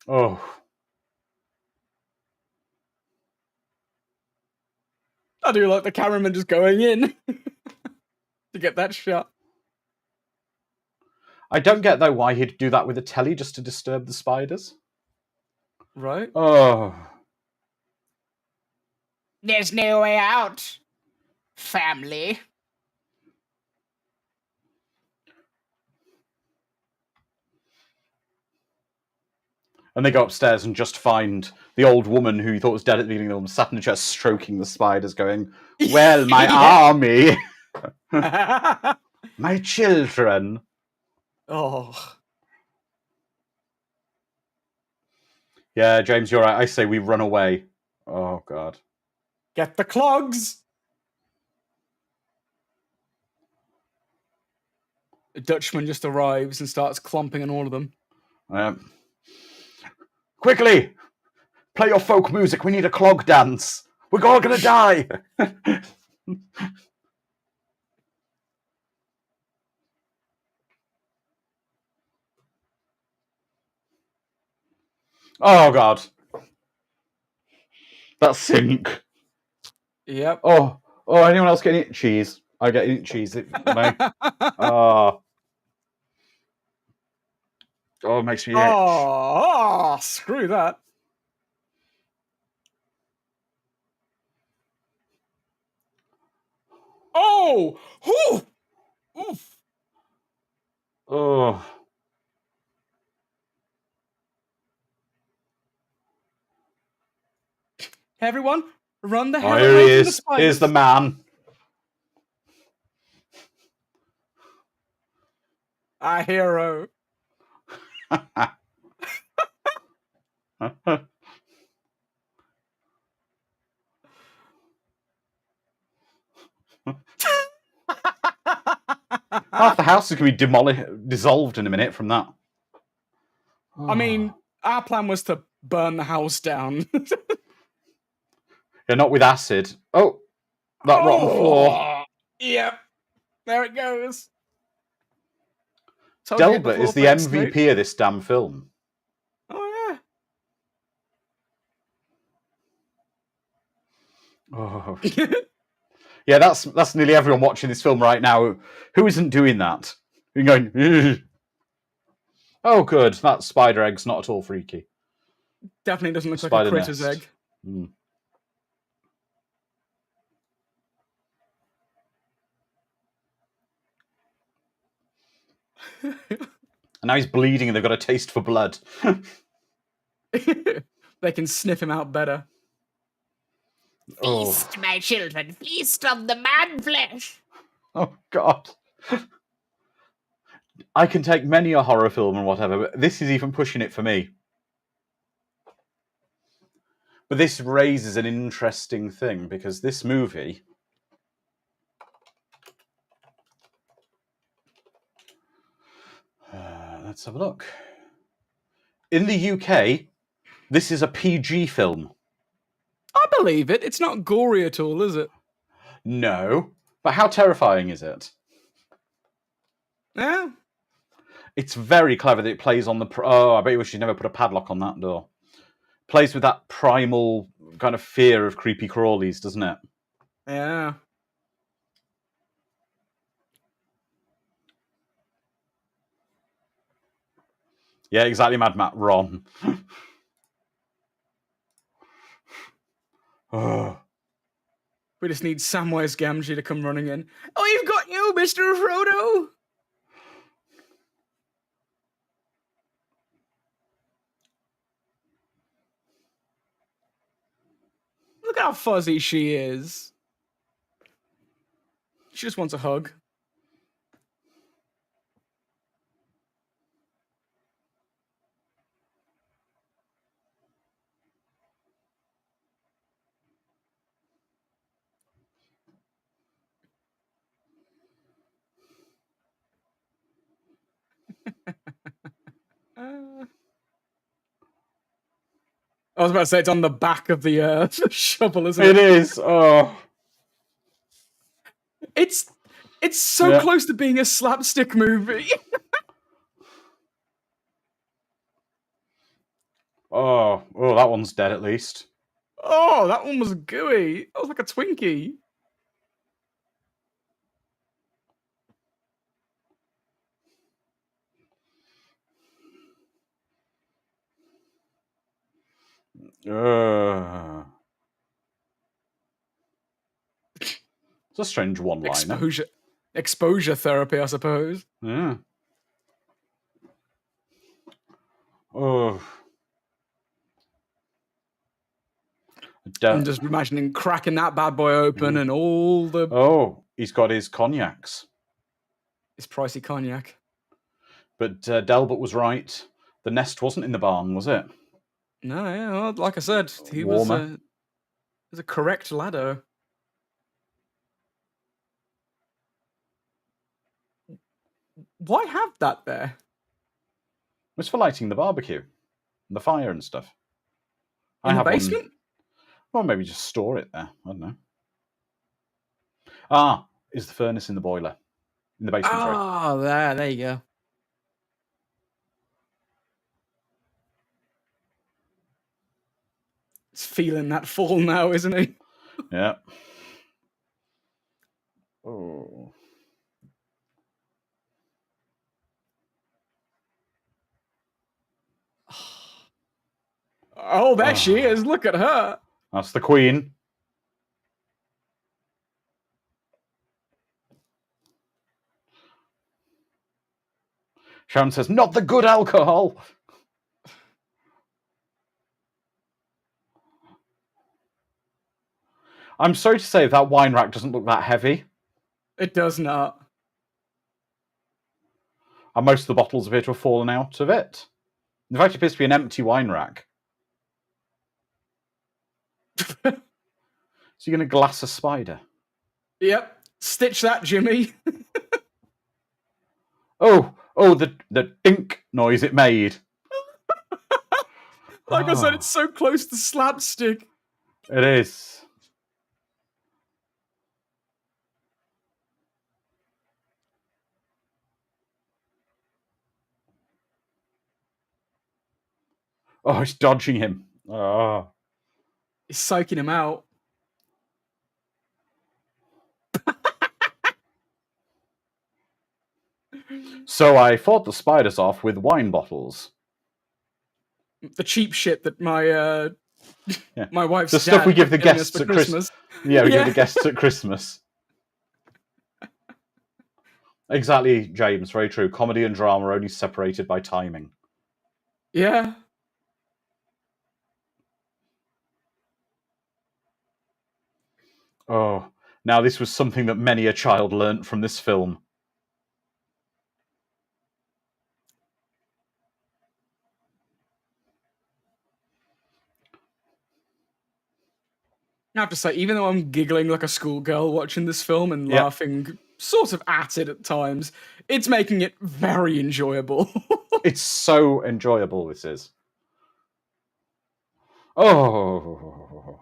Oh. I do like the cameraman just going in to get that shot. I don't get, though, why he'd do that with a telly just to disturb the spiders. Right? Oh. There's no way out, family. And they go upstairs and just find the old woman who he thought was dead at the beginning of the film sat in a chair stroking the spiders, going, well, my army, my children. Oh. Yeah, James, you're right. I say we run away. Oh, God. Get the clogs! The Dutchman just arrives and starts clomping on all of them. Quickly! Play your folk music. We need a clog dance. We're all going to die. Oh, God. That sink. Yep. Oh, anyone else getting cheese? I get eating cheese. Oh, it makes me itch. Oh, screw that. Oh! Oof! Oof! Oh. Everyone, run the hell Here away he from the is. spiders. Here's the man. Our hero. Half the house is going to be dissolved in a minute from that. I mean, our plan was to burn the house down. Yeah, not with acid. Oh, that rotten floor. Yep. There it goes. Delbert is the MVP of this damn film. Oh, yeah. Oh. Yeah, that's nearly everyone watching this film right now who isn't doing that. You're going, ugh. Oh, good. That spider egg's not at all freaky. Definitely doesn't look Spider like a critter's nest. egg. Mm. And now he's bleeding and they've got a taste for blood. They can sniff him out better. Feast, my children, feast on the man flesh. Oh, God. I can take many a horror film and whatever, but this is even pushing it for me. But this raises an interesting thing, because this movie... let's have a look. In the UK, this is a PG film. I believe it. It's not gory at all, is it? No. But how terrifying is it? Yeah. It's very clever that it plays on the... I bet you wish you'd never put a padlock on that door. Plays with that primal kind of fear of creepy crawlies, doesn't it? Yeah. Yeah, exactly, Mad Matt. Ron. Oh. We just need Samwise Gamgee to come running in. Oh, you've got you, Mr. Frodo! Look how fuzzy she is. She just wants a hug. I was about to say it's on the back of the shovel, isn't it? It is. Oh. It's so close to being a slapstick movie. Oh, that one's dead at least. Oh, that one was gooey. That was like a Twinkie. It's a strange one-liner. Exposure therapy, I suppose. Yeah. Oh. I'm just imagining cracking that bad boy open and all the... Oh, he's got his cognacs. His pricey cognac. But Delbert was right. The nest wasn't in the barn, was it? No, yeah, well, like I said, he was a correct ladder. Why have that there? It's for lighting the barbecue, and the fire and stuff. In the basement? Well, maybe just store it there. I don't know. Ah, is the furnace in the boiler? In the basement, sorry. Oh, there you go. He's feeling that fall now, isn't he? Yeah. Oh. Oh, there she is. Look at her. That's the Queen. Sharon says, not the good alcohol. I'm sorry to say that wine rack doesn't look that heavy. It does not. And most of the bottles appear to have fallen out of it. In fact, it appears to be an empty wine rack. So you're going to glass a spider? Yep. Stitch that, Jimmy. Oh, the dink noise it made. Like I said, it's so close to slapstick. It is. Oh, it's dodging him. Oh. He's psyching him out. So I fought the spiders off with wine bottles. The cheap shit that my my wife's the stuff we give the guests at Christmas. Yeah, we give the guests at Christmas. Exactly, James. Very true. Comedy and drama are only separated by timing. Yeah. Oh, now this was something that many a child learnt from this film. I have to say, even though I'm giggling like a schoolgirl watching this film and laughing sort of at it at times, it's making it very enjoyable. It's so enjoyable, this is. Oh.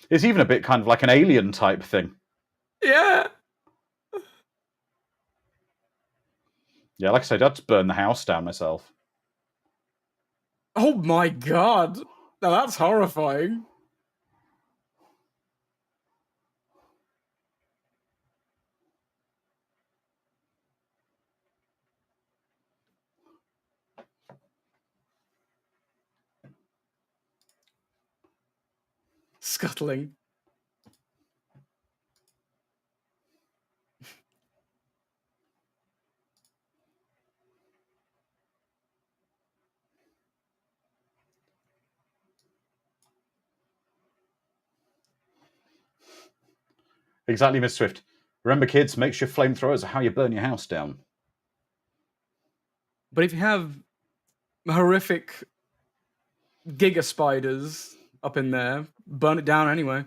It's even a bit kind of like an Alien type thing. Yeah. Yeah, like I said, I'd burn the house down myself. Oh my god. Now that's horrifying. Scuttling. Exactly, Miss Swift. Remember, kids, make sure flamethrowers are how you burn your house down. But if you have horrific giga spiders up in there, burn it down anyway.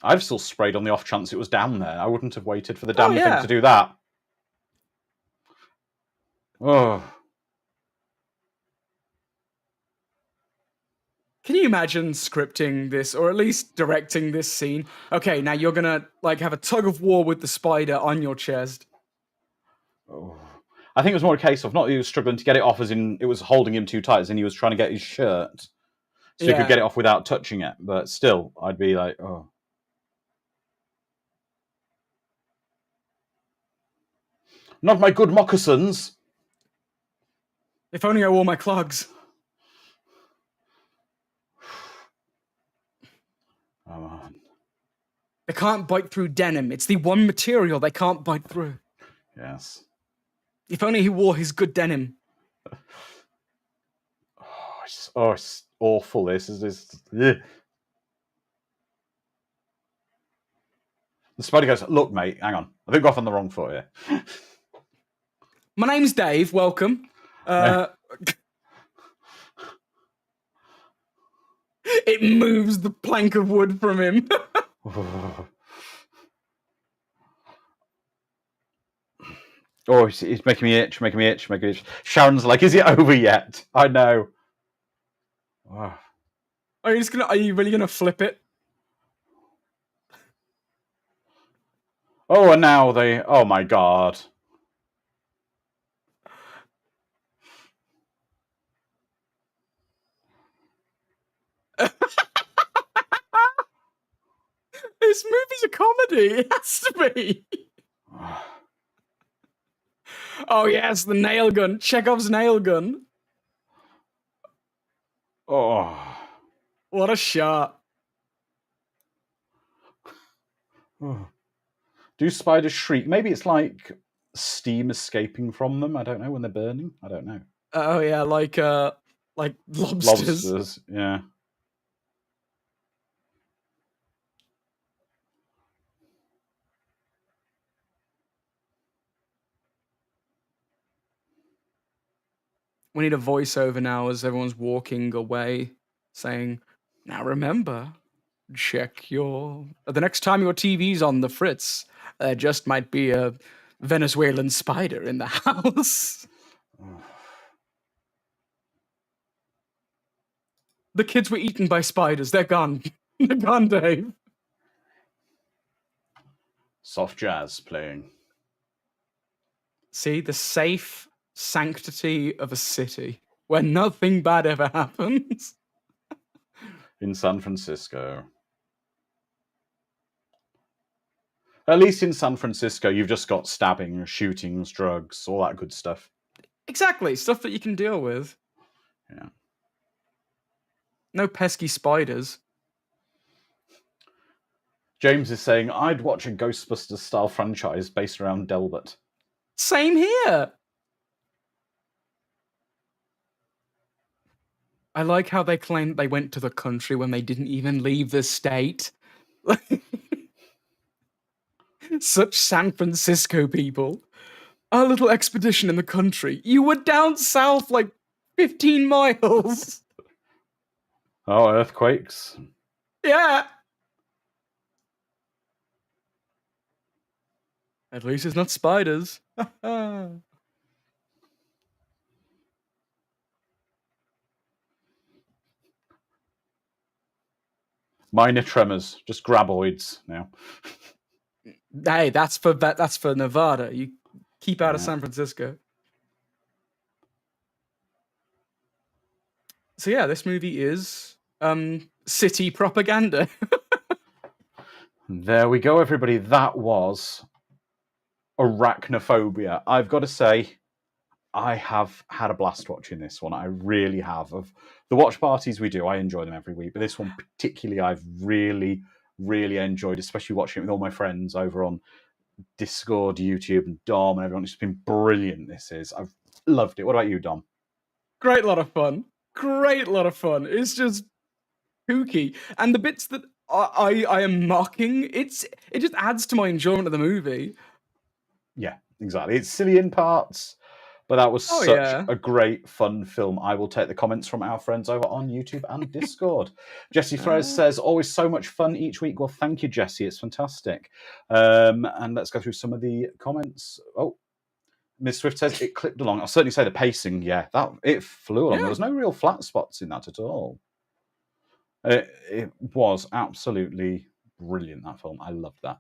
I've still sprayed on the off chance it was down there. I wouldn't have waited for the Oh, damn thing yeah. to do that. Oh. Can you imagine scripting this, or at least directing this scene? Okay, now you're gonna like have a tug of war with the spider on your chest. Oh. I think it was more a case of not he was struggling to get it off, as in it was holding him too tight, as in he was trying to get his shirt so he could get it off without touching it. But still, I'd be like, oh. Not my good moccasins. If only I wore my clogs. Oh, man. They can't bite through denim. It's the one material they can't bite through. Yes. If only he wore his good denim. Oh, it's awful. This is this. Ugh. The spider goes, look, mate, hang on. I think we're off on the wrong foot here. My name's Dave. Welcome. It moves the plank of wood from him. Oh, he's making me itch, making me itch, making me itch. Sharon's like, is it over yet? I know. Oh. Are you really gonna flip it? Oh, and now they... Oh, my God. This movie's a comedy. It has to be. Oh, yes, the nail gun. Chekhov's nail gun. Oh. What a shot. Oh. Do spiders shriek? Maybe it's like steam escaping from them. I don't know, when they're burning. I don't know. Oh, yeah, like lobsters. Lobsters, yeah. We need a voiceover now as everyone's walking away, saying, now remember, check your... The next time your TV's on the fritz, there just might be a Venezuelan spider in the house. The kids were eaten by spiders. They're gone. They're gone, Dave. Soft jazz playing. See, the safe sanctity of a city where nothing bad ever happens. In San Francisco. At least in San Francisco, you've just got stabbing, shootings, drugs, all that good stuff. Exactly, stuff that you can deal with. Yeah. No pesky spiders. James is saying, I'd watch a Ghostbusters-style franchise based around Delbert. Same here. I like how they claim they went to the country when they didn't even leave the state. Such San Francisco people. Our little expedition in the country. You were down south like 15 miles. Oh, earthquakes. Yeah. At least it's not spiders. Minor tremors, just graboids now. Hey, that's for Nevada. You keep out of San Francisco. So yeah, this movie is city propaganda. There we go, everybody. That was Arachnophobia. I've got to say, I have had a blast watching this one. I really have. The watch parties we do, I enjoy them every week, but this one particularly I've really, really enjoyed, especially watching it with all my friends over on Discord, YouTube, and Dom, and everyone. It's been brilliant, this is. I've loved it. What about you, Dom? Great lot of fun. Great lot of fun. It's just kooky. And the bits that I am mocking, it just adds to my enjoyment of the movie. Yeah, exactly. It's silly in parts, but that was Oh, such yeah. a great, fun film. I will take the comments from our friends over on YouTube and Discord. Jesse Flores says, always so much fun each week. Well, thank you, Jesse. It's fantastic. And let's go through some of the comments. Oh, Ms. Swift says it clipped along. I'll certainly say the pacing, it flew along. There Yeah. was no real flat spots in that at all. It was absolutely brilliant, that film. I loved that.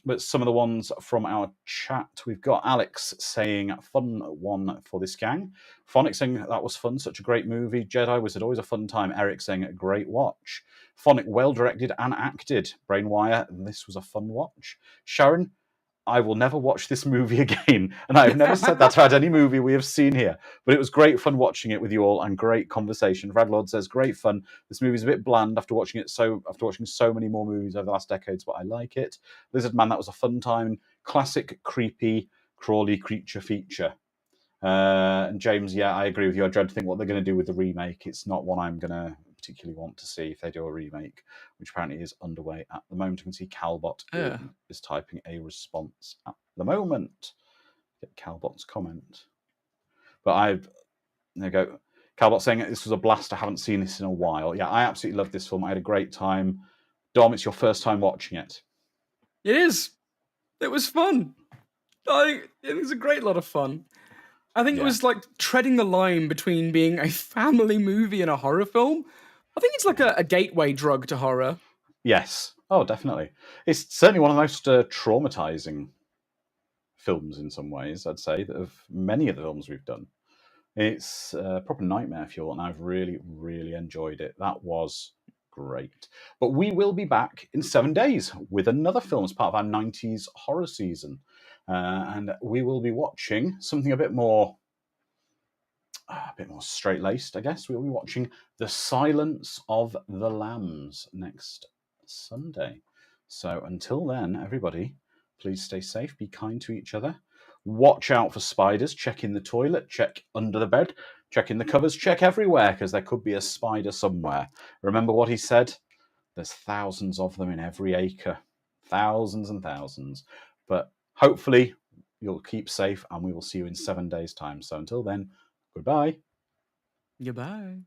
But some of the ones from our chat, we've got Alex saying, fun one for this gang. Phonic saying, that was fun, such a great movie. Jedi Wizard, always a fun time. Eric saying, great watch. Phonic, well directed and acted. Brainwire, this was a fun watch. Sharon, I will never watch this movie again. And I have never said that about any movie we have seen here. But it was great fun watching it with you all and great conversation. Radlord says, great fun. This movie's a bit bland after watching so many more movies over the last decades, but I like it. Lizard Man, that was a fun time. Classic, creepy, crawly creature feature. And James, yeah, I agree with you. I dread to think what they're going to do with the remake. It's not one I'm going to particularly want to see if they do a remake, which apparently is underway at the moment. You can see Calbot is typing a response at the moment. Get Calbot's comment. But there you go. Calbot saying this was a blast. I haven't seen this in a while. Yeah, I absolutely loved this film. I had a great time. Dom, it's your first time watching it. It is. It was fun. It was a great lot of fun. I think it was like treading the line between being a family movie and a horror film. I think it's like a gateway drug to horror. Yes. Oh, definitely. It's certainly one of the most traumatizing films in some ways, I'd say, of many of the films we've done. It's a proper nightmare fuel, and I've really, really enjoyed it. That was great. But we will be back in 7 days with another film as part of our 90s horror season. And we will be watching something a bit more straight-laced, I guess. We'll be watching The Silence of the Lambs next Sunday. So until then, everybody, please stay safe, be kind to each other. Watch out for spiders. Check in the toilet, check under the bed, check in the cupboards, check everywhere, because there could be a spider somewhere. Remember what he said? There's thousands of them in every acre. Thousands and thousands. But hopefully you'll keep safe, and we will see you in 7 days' time. So until then, goodbye. Goodbye.